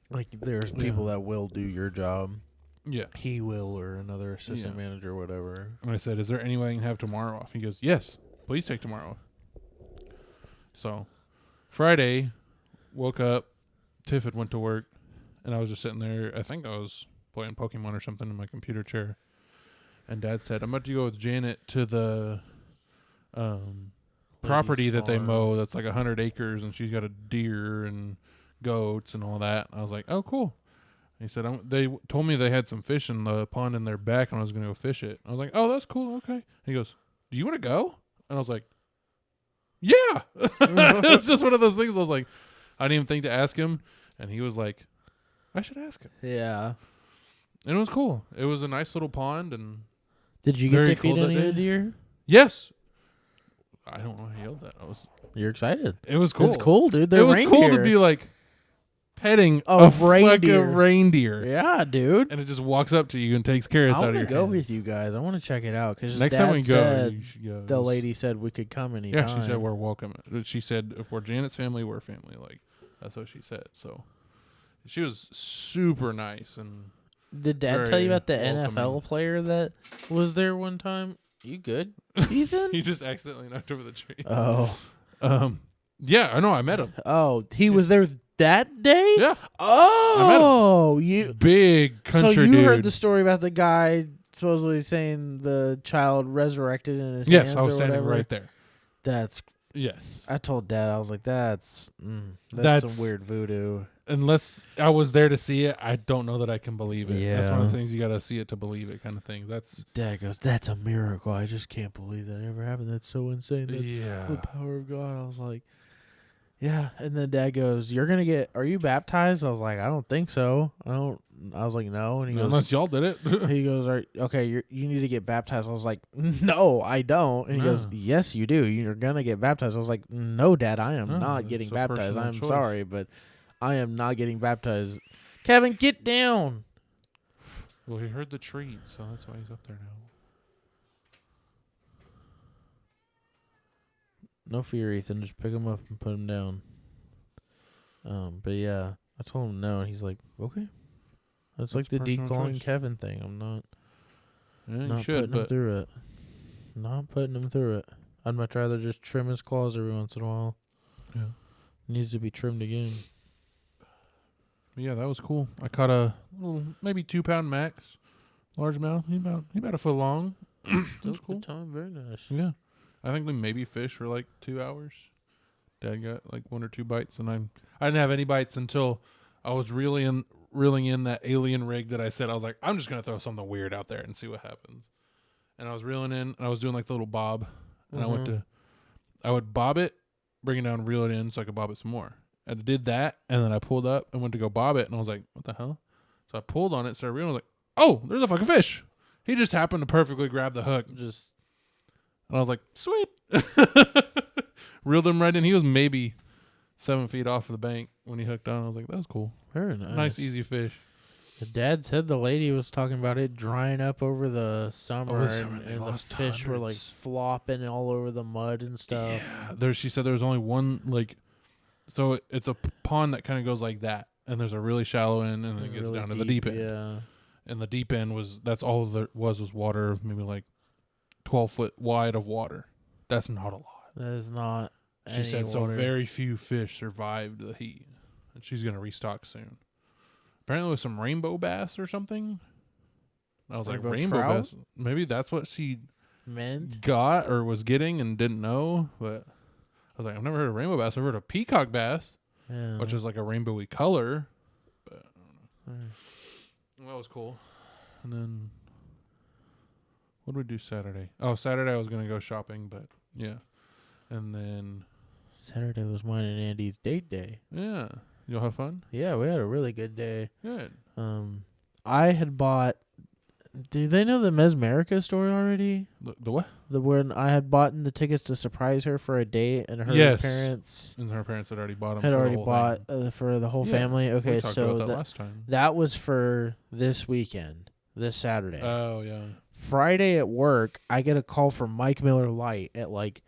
Like there's people that will do your job. Yeah. He will, or another assistant Yeah. manager, or whatever. And I said, "Is there any way I can have tomorrow off?" He goes, "Yes, please take tomorrow off." So Friday, woke up, Tiff had went to work, and I was just sitting there. I think I was playing Pokemon or something in my computer chair. And Dad said, "I'm about to go with Janet to the property that they farm. mow that's like 100 acres, and she's got a deer and goats and all that." I was like, "Oh, cool." He said, they told me they had some fish in the pond in their back, and I was going to go fish it. I was like, "Oh, that's cool. Okay." He goes, "Do you want to go?" And I was like, "Yeah." It's just one of those things. I was like, I didn't even think to ask him. And he was like, "I should ask him." Yeah. And it was cool. It was a nice little pond. And Did you get Very to feed cool that any of the day. deer? yes. I don't know why I yelled that. You're excited. It was cool. It's cool, dude. They're It was cool reindeer. to be like petting A a fucking reindeer. Yeah, dude. And it just walks up to you and takes carrots I out want of to your go hands. with you guys. I want to check it out because Next Dad time we go, said you should go. the lady said we could come anytime. Yeah, she said we're welcome. She said if we're Janet's family, we're family. Like that's what she said. So she was super nice and Did Dad tell very you about the welcoming. NFL player that was there one time? You good, Ethan? he just accidentally knocked over the tree. Oh, Yeah, I know. I met him. oh, he was there that day. Yeah, Oh, you. big country So you dude. heard the story about the guy supposedly saying the child resurrected in his Yes, hands I was or standing whatever? right there. That's. Yes. I told Dad, I was like, that's That's- some weird voodoo. Unless I was there to see it, I don't know that I can believe it. That's one of Yeah. the things you got to see it to believe it, kind of thing. That's Dad goes, that's a miracle. I just can't believe that ever happened. That's so insane. That's yeah. the power of God. I was like, yeah. And then Dad goes, are you baptized? I was like, I don't think so. I was like, no. And he Unless goes, y'all did it. he goes, you need to get baptized. I was like, no, I don't. And he goes, No. yes, you do. You're going to get baptized. I was like, no, Dad, I am No, not it's getting a baptized. personal I'm choice. sorry, but I am not getting baptized. Kevin, get down. Well, he heard the trees, so that's why he's up there now. No fear, Ethan. Just pick him up and put him down. But yeah, I told him no, and he's like, okay. That's like the personal declawing choice. Kevin thing. I'm not Yeah, you not should, putting him but through it. Not putting him through it. I'd much rather just trim his claws every once in a while. yeah. Needs to be trimmed again. But yeah, that was cool. I caught a little, maybe 2 pound max, largemouth. He about a foot long. That was cool. Good time, very nice. Yeah, I think we maybe fished for like 2 hours. Dad got like 1 or 2 bites, and I didn't have any bites until I was reeling in that alien rig that I said I was like, I'm just gonna throw something weird out there and see what happens. And I was reeling in, and I was doing like the little bob, and I would bob it, bring it down, reel it in so I could bob it some more. And I did that, and then I pulled up and went to go bob it, and I was like, what the hell? So I pulled on it, started reeling, I was like, oh, there's a fucking fish. He just happened to perfectly grab the hook. And I was like, sweet. Reeled him right in. He was maybe 7 feet off of the bank when he hooked on. I was like, that was cool. Very nice. Nice, easy fish. The Dad said the lady was talking about it drying up over the summer, They and the lost fish were like hundreds. flopping all over the mud and stuff. Yeah, she said there was only one, like, so it's a pond that kind of goes like that, and there's a really shallow end, and then it gets Really down to the deep end. Yeah. And the deep end that's all there was water, maybe like 12 foot wide of water. That's not a lot. That is not. She said so. Very few fish survived the heat, and she's gonna restock soon. Apparently, with some rainbow bass or something. I was like, Rainbow rainbow trout? bass. Maybe that's what she Mint. got or was getting and didn't know. But I was like, I've never heard of rainbow bass. I've heard of peacock bass, Yeah. which is like a rainbowy color. But I don't know. Mm. Well, that was cool. And then What did we do Saturday? Oh, Saturday I was gonna go shopping, but yeah, and then Saturday was mine and Andy's date day. yeah, you'll have fun. Yeah, we had a really good day. Good. I had bought. Do they know the Mesmerica story already? The what? The when I had bought the tickets to surprise her for a date, and her Yes. parents And her parents had already bought them. had for the already whole bought thing. for the whole Yeah, family. Okay, we talked so about that last time. that was for this weekend, this Saturday. Oh yeah. Friday at work, I get a call from Mike Miller Light at like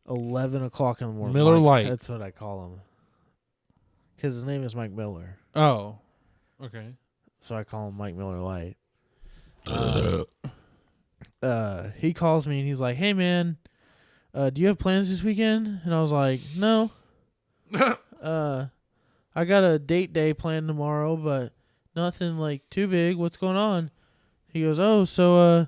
11 o'clock in the morning. Miller Mike, Lite. That's what I call him. Because his name is Mike Miller. Oh. Okay. So I call him Mike Miller Light. He calls me and he's like, "Hey man, do you have plans this weekend?" And I was like, "No. I got a date day planned tomorrow, but nothing like too big. What's going on?" He goes, "Oh, so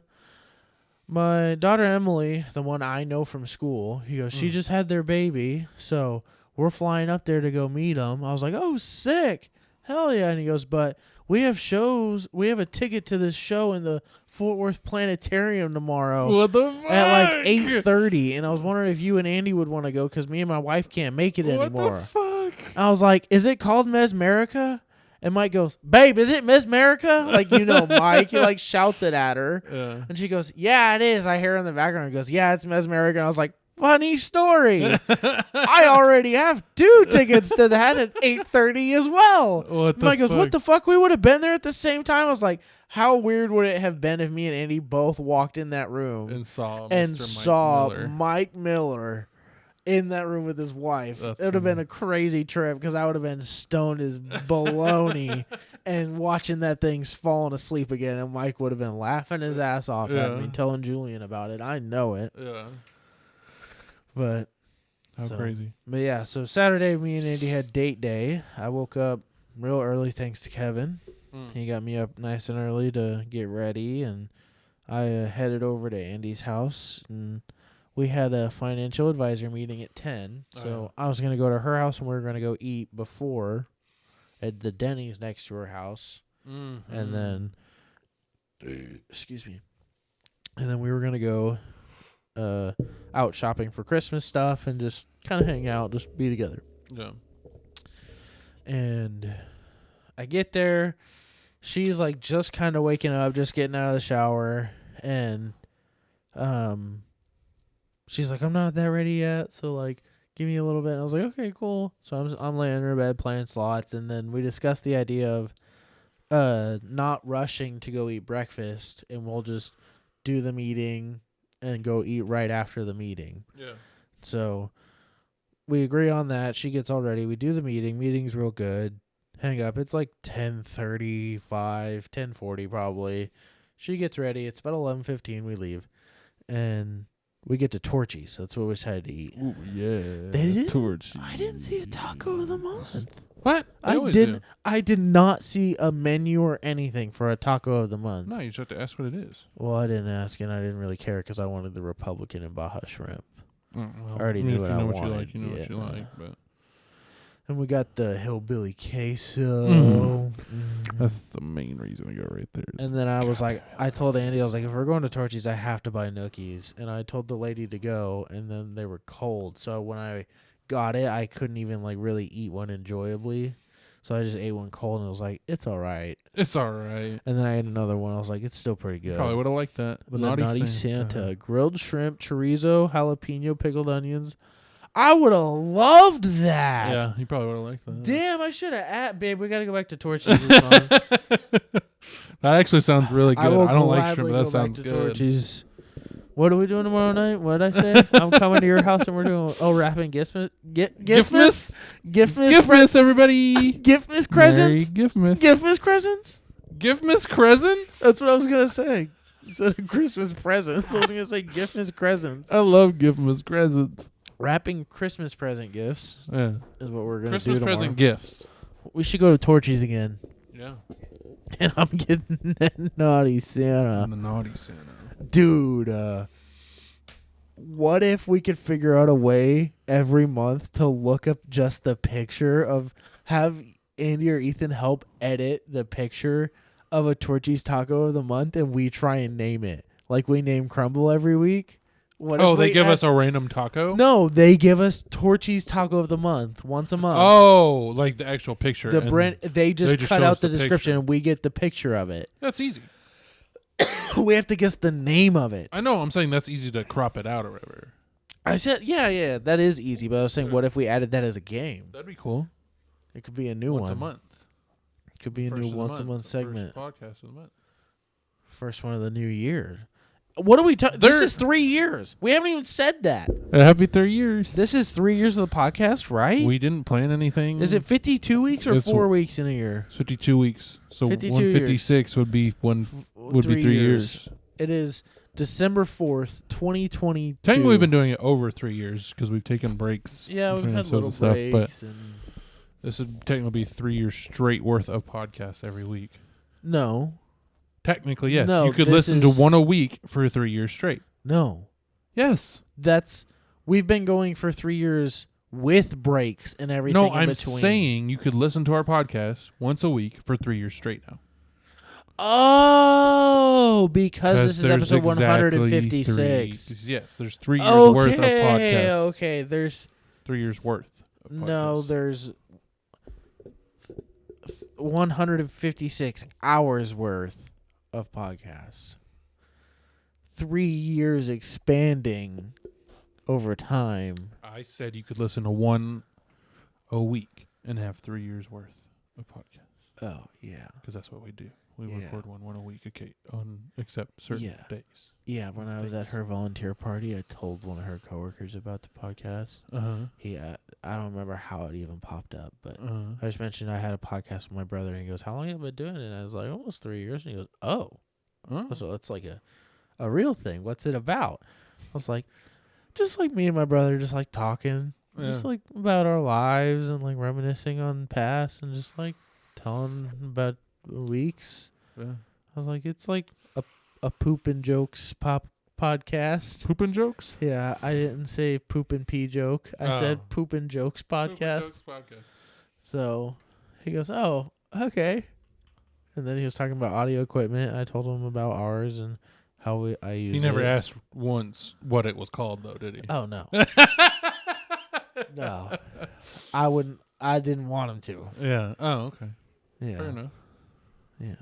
my daughter Emily, the one I know from school," he goes, "she just had their baby, so we're flying up there to go meet them." I was like, "Oh, sick. Hell yeah." And he goes, "But we have shows. We have a ticket to this show in the Fort Worth Planetarium tomorrow What the fuck? at like 8:30." And I was wondering if you and Andy would want to go because me and my wife can't make it What anymore. the fuck? I was like, "Is it called Mesmerica?" And Mike goes, "Babe, is it Mesmerica?" Like, Mike, he like shouts it at her. Yeah. And she goes, "Yeah, it is." I hear her in the background. He goes, "Yeah, it's Mesmerica." And I was like, "Funny story. I already have 2 tickets to that at 8:30 as well." What the Mike goes, fuck? "What the fuck? We would have been there at the same time." I was like, how weird would it have been if me and Andy both walked in that room And saw and Mr. Mike saw Miller. Mike Miller in that room with his wife? That's It would have been funny. a crazy trip because I would have been stoned as baloney and watching that thing falling asleep again, and Mike would have been laughing his ass off at Yeah. me, telling Julian about it. I know it, Yeah. but How So- crazy. But yeah, so Saturday, me and Andy had date day. I woke up real early thanks to Kevin. He got me up nice and early to get ready, and I headed over to Andy's house, and we had a financial advisor meeting at 10. So I was going to go to her house, and we were going to go eat before at the Denny's next to her house. Mm-hmm. And then, excuse me, and then we were going to go out shopping for Christmas stuff and just kind of hang out, just be together. Yeah. And I get there, she's like just kind of waking up, just getting out of the shower, and she's like, "I'm not that ready yet, so like give me a little bit." And I was like, "Okay, cool." So I'm laying in her bed playing slots, and then we discussed the idea of not rushing to go eat breakfast, and we'll just do the meeting and go eat right after the meeting. Yeah. So we agree on that. She gets all ready. We do the meeting. Meeting's real good. Hang up. It's like 10:35, 10:40 probably. She gets ready. It's about 11:15. We leave, and we get to Torchy's. That's what we decided to eat. Ooh, yeah. They didn't- Torch. I didn't see a taco of the month. What? They I always didn't. do. I did not see a menu or anything for a taco of the month. No, you just have to ask what it is. Well, I didn't ask, and I didn't really care because I wanted the Republican and Baja shrimp. Well, I already knew if what you I know what you wanted. like, you know what you Yeah. like. But And we got the hillbilly queso. Mhm. Mhm. that's the main reason I go right there. And then I was like, I told Andy, I was like, if we're going to Torchy's, I have to buy nookies. And I told the lady to go, and then they were cold. So when I got it, I couldn't even like really eat one enjoyably. So I just ate one cold, and it was like, it's all right. It's all right. And then I ate another one. I was like, it's still pretty good. Probably would have liked that. But the Naughty Santa, grilled shrimp, chorizo, jalapeno, pickled onions. I would have loved that. Yeah, he probably would have liked that. Damn, I should have. Babe, we got to go back to Torchy's this month. That actually sounds really good. I will don't like shrimp, gladly but that go sounds back to good. Torchy's. What are we doing tomorrow night? What did I say? I'm coming to your house and we're doing wrapping Giftmas, Giftmas, Giftmas, everybody. Giftmas presents, Merry Giftmas, Giftmas presents. Giftmas presents. That's what I was gonna say. Instead of Christmas presents, I was gonna say Giftmas presents. I love Giftmas presents. Wrapping Christmas present gifts Yeah, is what we're gonna Christmas do tomorrow. present gifts. We should go to Torchy's again, Yeah, and I'm getting that naughty Santa. the naughty Santa. Dude, what if we could figure out a way every month to look up just the picture of, have Andy or Ethan help edit the picture of a Torchy's taco of the month, and we try and name it? like we name Crumble every week. What Oh, if they we give add- us a random taco? No, they give us Torchy's Taco of the Month once a month. Oh, like the actual picture. the and brand they just just cut show out us the the description picture. and we get the picture of it. That's easy. We have to guess the name of it. I know. I'm saying that's easy to crop it out or whatever. I said, yeah, that is easy. But I was saying, what if we added that as a game? That'd be cool. It could be a new Once one. a month. It could be a First new of the once a month The segment. First podcast of the month. First one of the new year. What are we talking? This is 3 years. We haven't even said that. Happy 3 years. This is 3 years of the podcast, right? We didn't plan anything. Is it 52 weeks or It's 4 weeks in a year? 52 weeks? So 52 156 would be 3 years. It is December 4th, 2022. Technically, we've been doing it over 3 years because we've taken breaks. Yeah, we've between had episodes little and breaks. But this would technically be 3 years straight worth of podcasts every week. No. Technically, yes. No, You could this listen to is- one a week for 3 years straight. No. Yes. We've been going for 3 years with breaks and everything No, in I'm between. saying you could listen to our podcast once a week for 3 years straight now. Oh, because this is there's episode exactly 156. Yes, there's 3 years worth of Okay, podcasts. okay. There's 3 years worth of podcasts. no, there's 156 hours worth of podcasts. 3 years expanding over time. I said you could listen to one a week and have 3 years worth of podcasts Oh, yeah. because that's what we do. We Yeah. record one a week, except certain Yeah. days. Yeah, when I was at her volunteer party, I told one of her coworkers about the podcast. I don't remember how it even popped up, but I just mentioned I had a podcast with my brother, and he goes, "How long have you been doing it?" And I was like, "Almost 3 years." And he goes, "Oh, so that's like a real thing. What's it about?" I was like, "Just like me and my brother, just like talking, just like about our lives and like reminiscing on past and just like telling about weeks." Yeah. I was like, "It's like a poop and jokes podcast." Pooping jokes? Yeah, I didn't say poop and pee joke. I said Oh. poop and jokes podcast. Poopin' Jokes podcast. So he goes, "Oh, okay." And then he was talking about audio equipment. I told him about ours and how I use it. He never asked once what it was called, though, did he? Oh, no. No. I didn't want him to. Yeah. Oh, okay. Yeah. Fair enough. Yeah.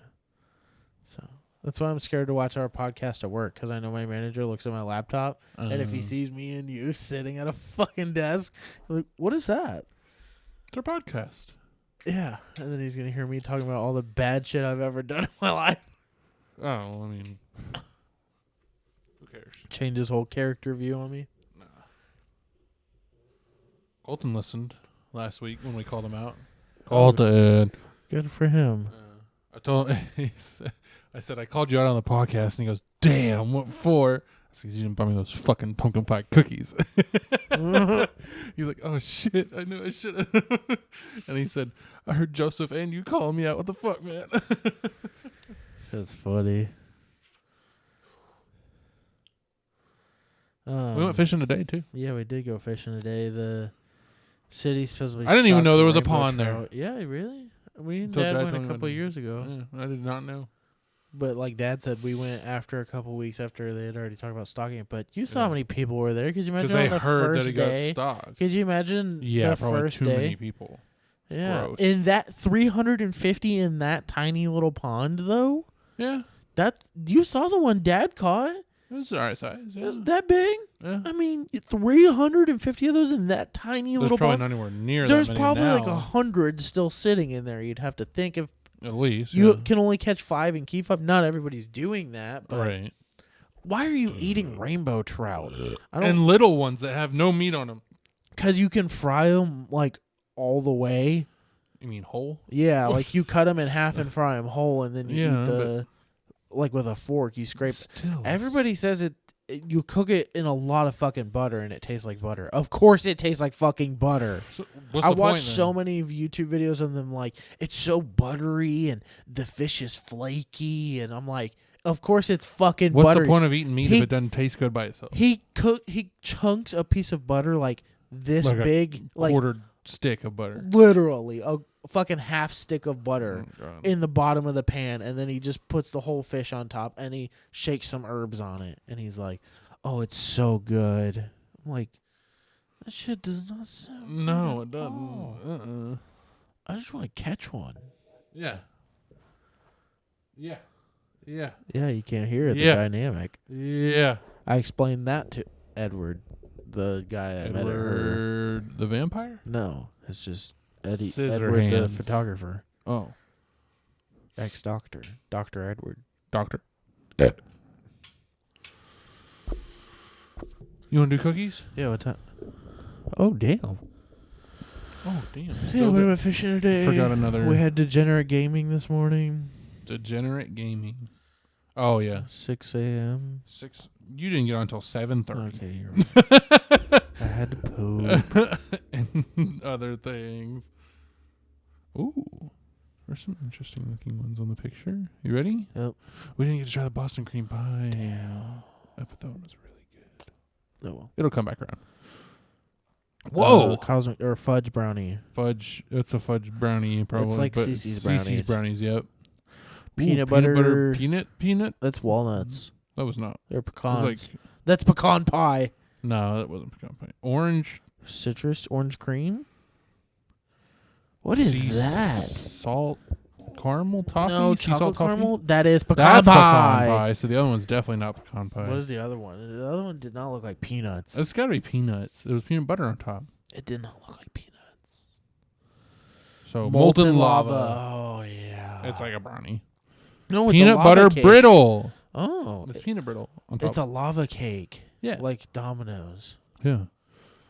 So that's why I'm scared to watch our podcast at work, because I know my manager looks at my laptop, and if he sees me and you sitting at a fucking desk, like, what is that? It's our podcast. Yeah. And then he's going to hear me talking about all the bad shit I've ever done in my life. Oh, well, I mean, who cares? Change his whole character view on me. Nah. Colton listened last week when we called him out. Colton. Good for him. I told I said, I called you out on the podcast, and he goes, "Damn, what for?" I said, "You didn't buy me those fucking pumpkin pie cookies." He's like, "Oh shit, I knew I should have." And he said, "I heard Joseph and you calling me out. What the fuck, man?" That's funny. We went fishing today too. Yeah, we did go fishing today. The city supposedly. I didn't even stocked know there was a rainbow pond there. trout. Yeah, really. We and Until Dad Dad went told a me couple about it. years ago, Yeah, I did not know. but like Dad said, we went after a couple weeks after they had already talked about stocking it. But you saw Yeah. how many people were there. Could you Because imagine they on the heard first that it day? got stocked. Could you imagine Yeah, the probably first too day? many people. Yeah, Gross. in that 350 in that tiny little pond though. Yeah, You saw the one Dad caught. it was alright size. It Yeah. was that big. Yeah. I mean, 350 of those in that tiny There's little probably pond. not anywhere near There's that many probably now, like 100 still sitting in there. You'd have to think if at least. you yeah. can only catch 5 and keep up. Not everybody's doing that, but Right. why are you eating rainbow trout? I don't, And little ones that have no meat on them. because you can fry them like all the way. You mean whole? Yeah, like you cut them in half and fry them whole, and then you Yeah, eat the like with a fork. You scrape. Still. Everybody says you cook it in a lot of fucking butter and it tastes like butter. Of course it tastes like fucking butter. So, what's I the watched point, so then? many YouTube videos of them like, it's so buttery and the fish is flaky, and I'm like, of course it's fucking What's buttery. the point of eating meat He- if it doesn't taste good by itself? He chunks a piece of butter like this Like a big, like Quarter stick of butter. literally a fucking half stick of butter Oh, God. in the bottom of the pan, and then he just puts the whole fish on top, and he shakes some herbs on it, and he's like, "Oh, it's so good." I'm like, that shit does not sound No, good it at all. doesn't. I just want to catch one. Yeah. Yeah. Yeah. Yeah, you can't hear it. Yeah. The dynamic. Yeah. I explained that to Edward, the guy I met at her. Edward the vampire? No, it's just Edward the Scissorhands. photographer, Oh. ex-doctor, Dr. Edward. Doctor. You want to do cookies? Yeah, what time? Oh, damn. Oh, damn. Yeah, Still we got went fishing today. forgot another- We had degenerate gaming this morning. Degenerate gaming. Oh, yeah. 6 a.m. 6. You didn't get on until 7:30. Okay, you're right. I had to poop. And other things. Ooh. There's some interesting looking ones on the picture. You ready? Yep. We didn't get to try the Boston cream pie. Damn. I thought that one was really good. Oh, well. It'll come back around. Whoa. Cosmic or fudge brownie. Fudge. It's a fudge brownie, probably. It's like but Cece's Cece's brownies, yep. Peanut butter. Peanut? That's walnuts. That was not. They're It pecans. was like, That's pecan pie. no, that wasn't pecan pie. Orange. Citrus orange cream. What is sea that? Salt. Caramel toffee? No, Sea salt chocolate toffee? caramel. That is pecan That's pie. pecan pie. So the other one's definitely not pecan pie. What is the other one? The other one did not look like peanuts. It's got to be peanuts. There was peanut butter on top. It did not look like peanuts. So molten lava. Oh yeah. It's like a brownie. No, it's Peanut a lava butter cake. brittle. Oh, It's peanut brittle on top. it's a lava cake. Yeah. Like Domino's. Yeah.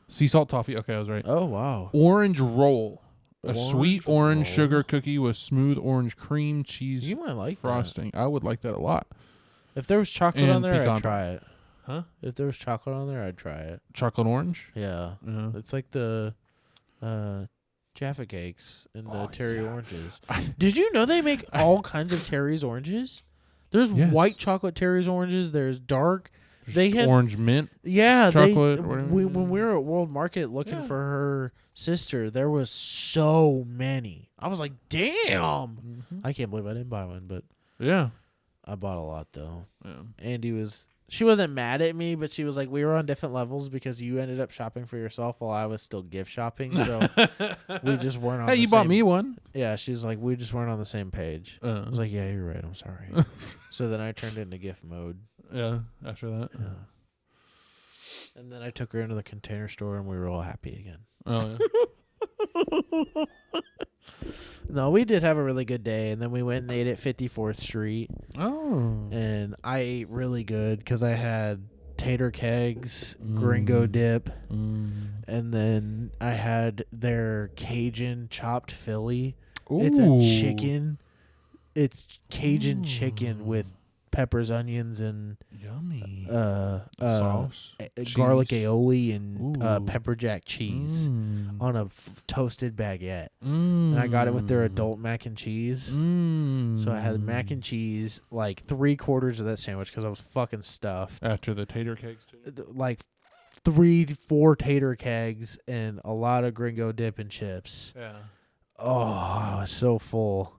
Sea salt toffee. Okay, I was right. Oh wow. Orange roll. A sweet orange roll. sugar cookie with smooth orange cream cheese You might like that. frosting. I would like that a lot. If there was chocolate And on there, pecan I'd try it. Huh? If there was chocolate on there, I'd try it. Chocolate orange? Yeah. Yeah. It's like the Jaffa cakes and the Oh, Terry yeah. oranges. Did you know they make all kinds of Terry's oranges? There's Yes. white chocolate Terry's oranges. There's dark. They had orange mint. yeah. chocolate, They whatever. when we were at World Market looking Yeah. for her sister, there was so many. I was like, damn. I can't believe I didn't buy one, but Yeah. I bought a lot though. Yeah. Andy she wasn't mad at me, but she was like, we were on different levels because you ended up shopping for yourself while I was still gift shopping. So we just weren't on Hey, the you bought same- me one. Yeah, she's like, we just weren't on the same page. I was like, yeah, you're right. I'm sorry. So then I turned into gift mode. Yeah, after that. Yeah. And then I took her into the Container Store and we were all happy again. Oh, yeah. No, we did have a really good day. And then we went and ate at 54th Street. Oh. And I ate really good because I had tater kegs, gringo dip, and then I had their Cajun chopped Philly. It's a chicken. It's Cajun chicken with peppers, onions, and Yummy. Sauce. garlic cheese. aioli and Ooh. pepper jack cheese on a toasted baguette. And And I got it with their adult mac and cheese. So I had mac and cheese, like 3/4 of that sandwich because I was fucking stuffed. After the tater cakes, too. Like 3-4 tater kegs and a lot of gringo dip and chips. Yeah. Oh, I was so full.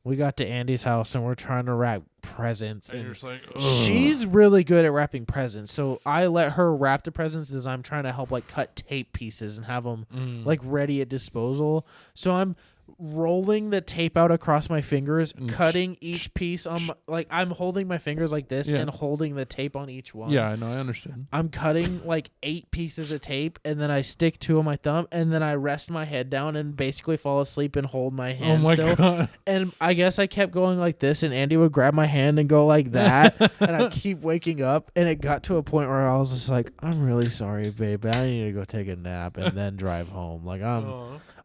We got to Andy's house and we're trying to wrap presents. And And you're just like, she's really good at wrapping presents. So I let her wrap the presents as I'm trying to help like cut tape pieces and have them like ready at disposal. So I'm rolling the tape out across my fingers, And cutting each piece on like I'm holding my fingers like this Yeah. and holding the tape on each one. Yeah, I know. I understand. I'm cutting like 8 pieces of tape and then I stick 2 on my thumb and then I rest my head down and basically fall asleep and hold my hand Oh my still. god. And I guess I kept going like this and Andy would grab my hand and go like that and I keep waking up and it got to a point where I was just like, I'm really sorry, babe, but I need to go take a nap and then drive home. Like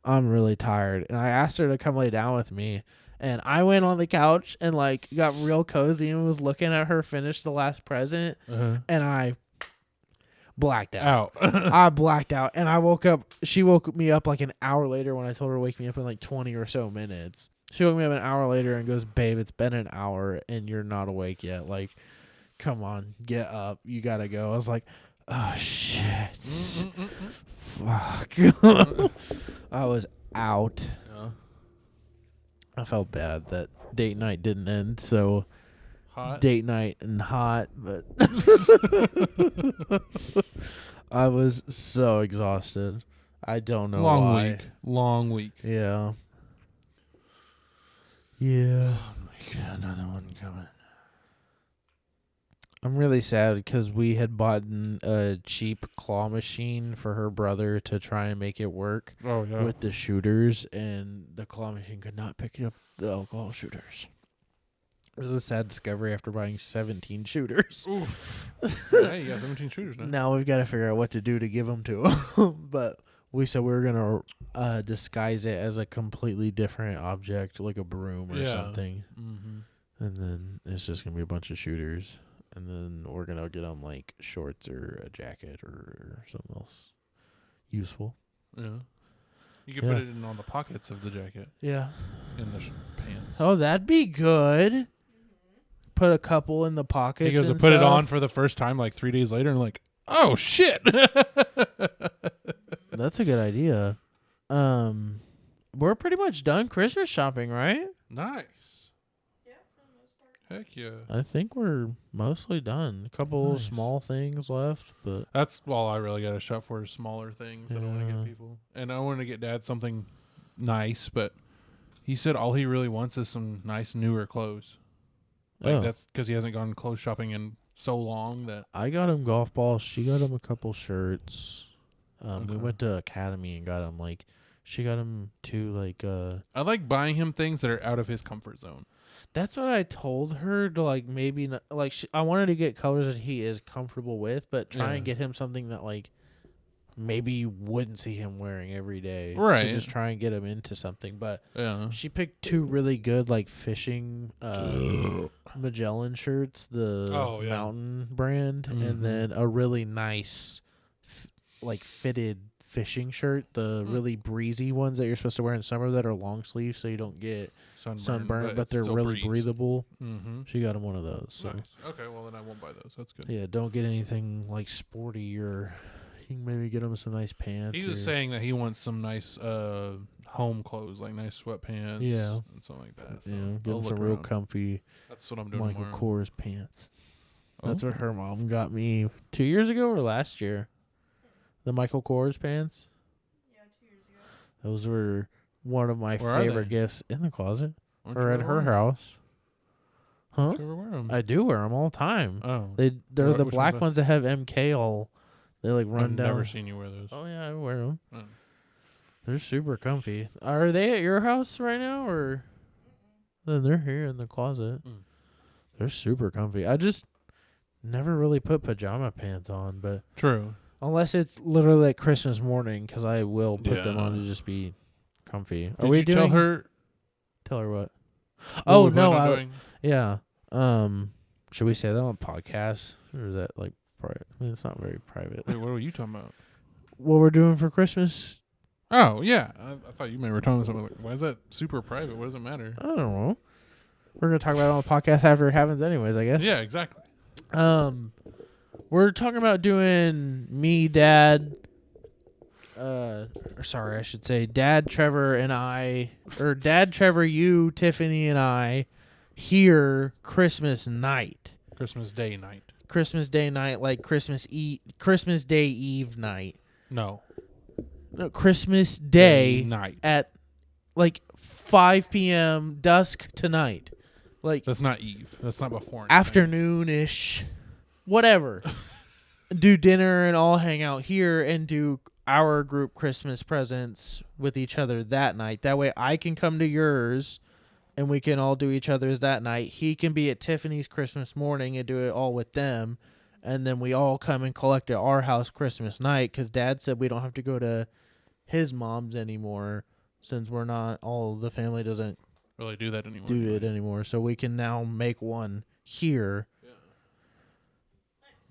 I'm really tired. And I asked her to come lay down with me. And I went on the couch and like got real cozy and was looking at her finish the last present and I blacked out. I blacked out and I woke up. She woke me up like an hour later when I told her to wake me up in like 20 or so minutes. She woke me up an hour later and goes, babe, it's been an hour and you're not awake yet. Like, come on, get up. You got to go. I was like, oh, shit. Fuck. I was out. Yeah. I felt bad that date night didn't end so Hot. date night and hot, but I was so exhausted. I don't know Long why. week. Long week. Yeah. Yeah. Another one coming. I'm really sad because we had bought a cheap claw machine for her brother to try and make it work Oh yeah. with the shooters, and the claw machine could not pick up the alcohol shooters. It was a sad discovery after buying 17 shooters. Oof. Hey, you got 17 shooters now. Now we've got to figure out what to do to give them to him. But we said we were going to disguise it as a completely different object, like a broom or something. Mm-hmm. And then it's just going to be a bunch of shooters. And then we're going to get them like shorts or a jacket or something else useful. Yeah. You could put it in on the pockets of the jacket. Yeah. In the pants. Oh, that'd be good. Put a couple in the pockets. He goes to and put it stuff. on for the first time like 3 days later and like, oh shit. That's a good idea. We're pretty much done Christmas shopping, right? Nice. Yeah, for the most part. Heck yeah. I think we're mostly done. A couple Nice. small things left, but That's all I really got to shop for is smaller things that I want to Yeah. get people. And I want to get Dad something nice, but he said all he really wants is some nice newer clothes. Like that's because he hasn't gone clothes shopping in so long that. I got him golf balls. She got him a couple shirts. We Okay. went to Academy and got him she got him two I like buying him things that are out of his comfort zone. That's what I told her to maybe not, I wanted to get colors that he is comfortable with, but try and Yeah. get him something that maybe you wouldn't see him wearing every day. Right. To just try and get him into something. But Yeah. she picked two really good fishing Magellan shirts, the Oh, yeah. Mountain brand, Mhm. and then a really nice fitted fishing shirt, the really breezy ones that you're supposed to wear in summer that are long sleeves so you don't get sunburn, but it they're still really breathes. breathable. Mm-hmm. She got him one of those. So Nice. Okay, well then I won't buy those. That's good. yeah, don't get anything sporty, or you can maybe get him some nice pants. He was saying that he wants some nice home clothes, like nice sweatpants. Yeah. And something like that. So get I'll him look some real around. comfy That's what I'm doing Michael tomorrow. Kors pants. That's Oh. what her mom got me 2 years ago or last year. The Michael Kors pants. Yeah, 2 years ago. Those were one of my Where are favorite they? gifts in the closet Aren't or you at ever her wear 'em? house. Huh? Don't you ever wear 'em? I do wear them all the time. Oh. They're What- the which black ones are- ones that have MK all. They run I've down. never seen you wear those. Oh yeah, I wear them. Oh. They're super comfy. Are they at your house right now, or? Then they're here in the closet. Mm. They're super comfy. I just never really put pajama pants on, but True. unless it's literally like Christmas morning, because I will put them on Yeah. to just be comfy. Are Did we you doing? tell her? Tell her what? what Oh we plan no! on doing? Yeah. Should we say that on podcast, or is that private? I mean, it's not very private. Wait, what were you talking about? What we're doing for Christmas? Oh yeah, I thought you maybe were talking something. Like, why is that super private? What does it matter? I don't know. We're gonna talk about it on the podcast after it happens, anyways. I guess. Yeah, exactly. We're talking about doing me, Dad. Or sorry, I should say Dad, Trevor, and I, or Dad, Trevor, you, Tiffany, and I, here Christmas night. Christmas Day night. Christmas Day night, like Christmas Day Eve night. No. No, Christmas Day night. at 5 p.m. dusk to night. That's not Eve. That's not before. anything. Afternoon-ish. Whatever. Do dinner and all hang out here and do our group Christmas presents with each other that night. That way I can come to yours and we can all do each other's that night. He can be at Tiffany's Christmas morning and do it all with them. And then we all come and collect at our house Christmas night, because Dad said we don't have to go to his mom's anymore, since we're not, all the family doesn't really do that anymore. do it anymore. So we can now make one here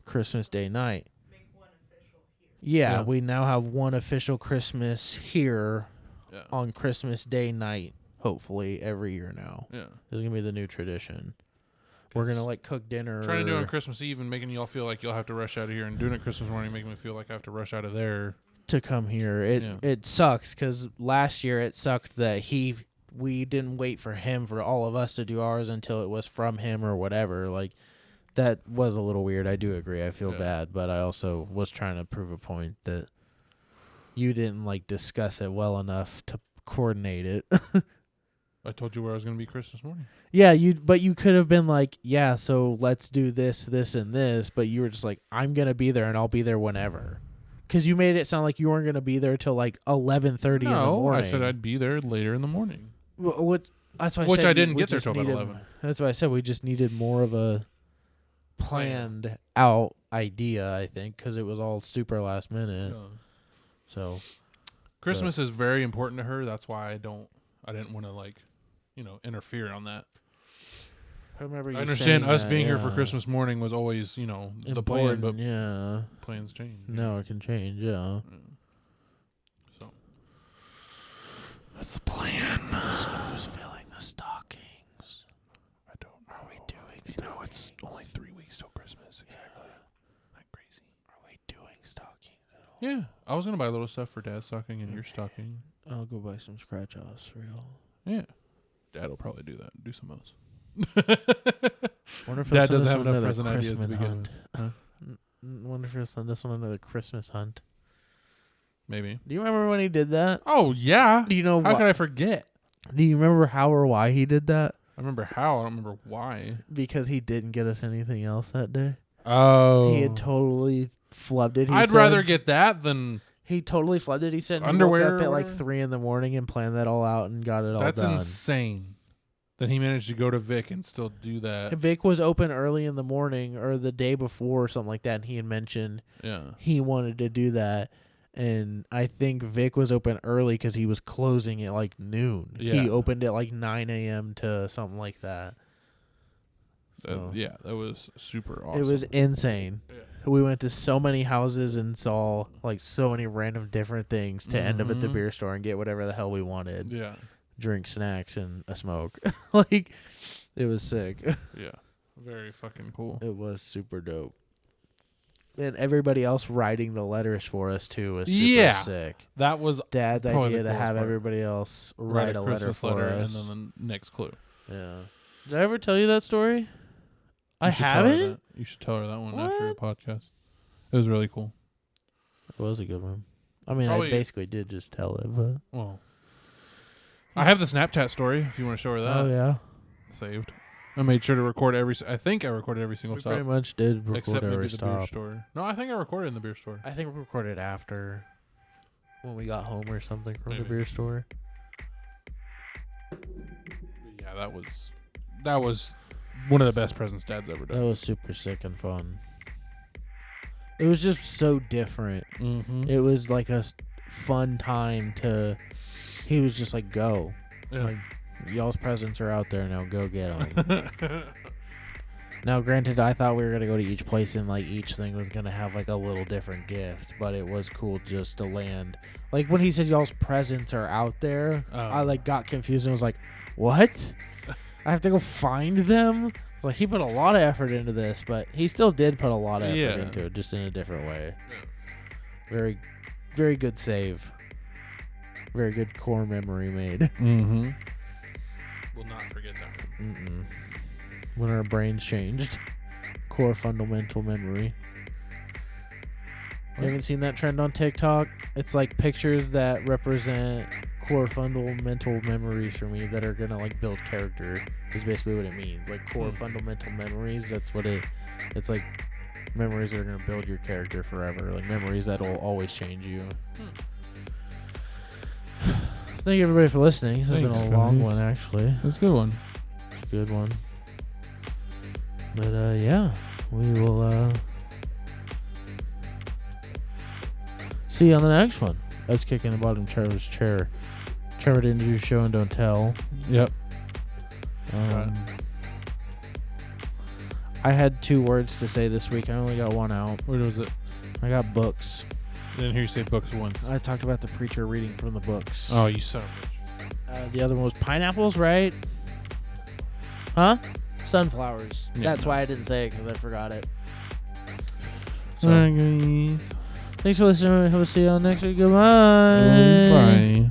Christmas Day night. Make one official here. Yeah, Yeah. we now have one official Christmas here Yeah. on Christmas Day night, hopefully every year now. Yeah. This is going to be the new tradition. We're going to cook dinner. Trying to do it on Christmas Eve and making y'all feel like you'll have to rush out of here, and doing it Christmas morning making me feel like I have to rush out of there. to come here. Yeah. It sucks because last year it sucked that he we didn't wait for him for all of us to do ours until it was from him or whatever. Like, that was a little weird. I do agree. I feel bad, but I also was trying to prove a point that you didn't like discuss it well enough to coordinate it. I told you where I was going to be Christmas morning. Yeah, but you could have been like, yeah, so let's do this, this, and this. But you were just like, I'm going to be there and I'll be there whenever. Because you made it sound like you weren't going to be there till like 11:30 in the morning. No, I said I'd be there later in the morning. That's why Which said I didn't we get there just till about needed- 11. That's why I said we just needed more of a planned out idea, I think, because it was all super last minute. So Christmas is very important to her. That's why I didn't want to like, interfere on that. I remember you I understand saying us that, being here for yeah. Christmas morning was always, the plan, Important, but yeah. plans change. No, it can change, yeah. So that's the plan. So who's filling the stockings? I don't know. Are we doing it's only 3 weeks till Christmas. Exactly. Not crazy. Are we doing stockings at all? Yeah. I was going to buy little stuff for Dad's stocking and your stocking. I'll go buy some scratch offs for y'all. Yeah. Dad will probably do that. Do some else. Wonder if Dad he'll send doesn't us have on enough another present ideas to Christmas begin hunt. with. Huh? Wonder if he'll send us on another Christmas hunt. Maybe. Do you remember when he did that? Oh, yeah. Do you know How why? could I forget? Do you remember how or why he did that? I remember how. I don't remember why. Because he didn't get us anything else that day. Oh. He had totally flubbed it. I'd rather get that than... He totally flubbed it. He said Underwear he woke or up at like whatever? 3 a.m. and planned that all out and got it all That's done. insane. That he managed to go to Vic and still do that. Vic was open early in the morning or the day before or something like that, and he had mentioned Yeah. he wanted to do that. And I think Vic was open early because he was closing at like noon. Yeah. He opened at like 9 a.m. to something like that. So Yeah, that was super awesome. it was insane. Yeah. We went to so many houses and saw like so many random different things to end up at the Mhm. beer store and get whatever the hell we wanted. Yeah. Drink, snacks, and a smoke. Like, it was sick. Yeah. Very fucking cool. It was super dope. And everybody else writing the letters for us too was super sick. That was Dad's probably idea the to coolest have part. everybody else write a letter Christmas for us. and then the next clue. Yeah. Did I ever tell you that story? I You should tell her haven't? that. You should tell her that one after the podcast. It was really cool. It was a good one. I mean, Probably- I basically did just tell it, but... Well, I have the Snapchat story if you want to show her that. Oh, yeah. Saved. I made sure to record I think I recorded every single We stop. pretty much did record Except maybe every the beer stop. store. No, I think I recorded in the beer store. I think we recorded after when we got home or something from the Maybe. beer store. But yeah, that was one of the best presents Dad's ever That done. was super sick and fun. It was just so different. Mm-hmm. It was like a fun time to... He was just like, go. Yeah. Like, y'all's presents are out there now. Go get them. Now, granted, I thought we were going to go to each place and like each thing was going to have like a little different gift. But it was cool just to land. Like when he said y'all's presents are out there, I like got confused and was like, what? I have to go find them? Like he put a lot of effort into this, but he still did put a lot of effort into it, just in a different way. Yeah. Very, very good save. Very good core memory made. Mm-hmm. Will not forget that one. Mm-mm. When our brains changed. Core fundamental memory. You haven't seen that trend on TikTok? It's like pictures that represent core fundamental memories for me that are gonna like build character is basically what it means. Like core fundamental memories, that's what it's like memories that are gonna build your character forever. Like memories that will always change you. Thank you everybody for listening. This has been a Thanks, long guys. one actually. That's a good one. Good one. But yeah, we will see you on the next one. That's kicking the bottom Trevor's chair. Trevor didn't do show and don't tell. Yep. Um, I had 2 words to say this week. I only got one out. Where was it? I got books. I didn't hear you say books once. I talked about the preacher reading from the books. Oh, you son of a bitch. The other one was pineapples, right? Huh? Sunflowers. Yeah. That's why I didn't say it because I forgot it. So, Alright, guys. thanks for listening. We'll see y'all next week. Goodbye. Bye.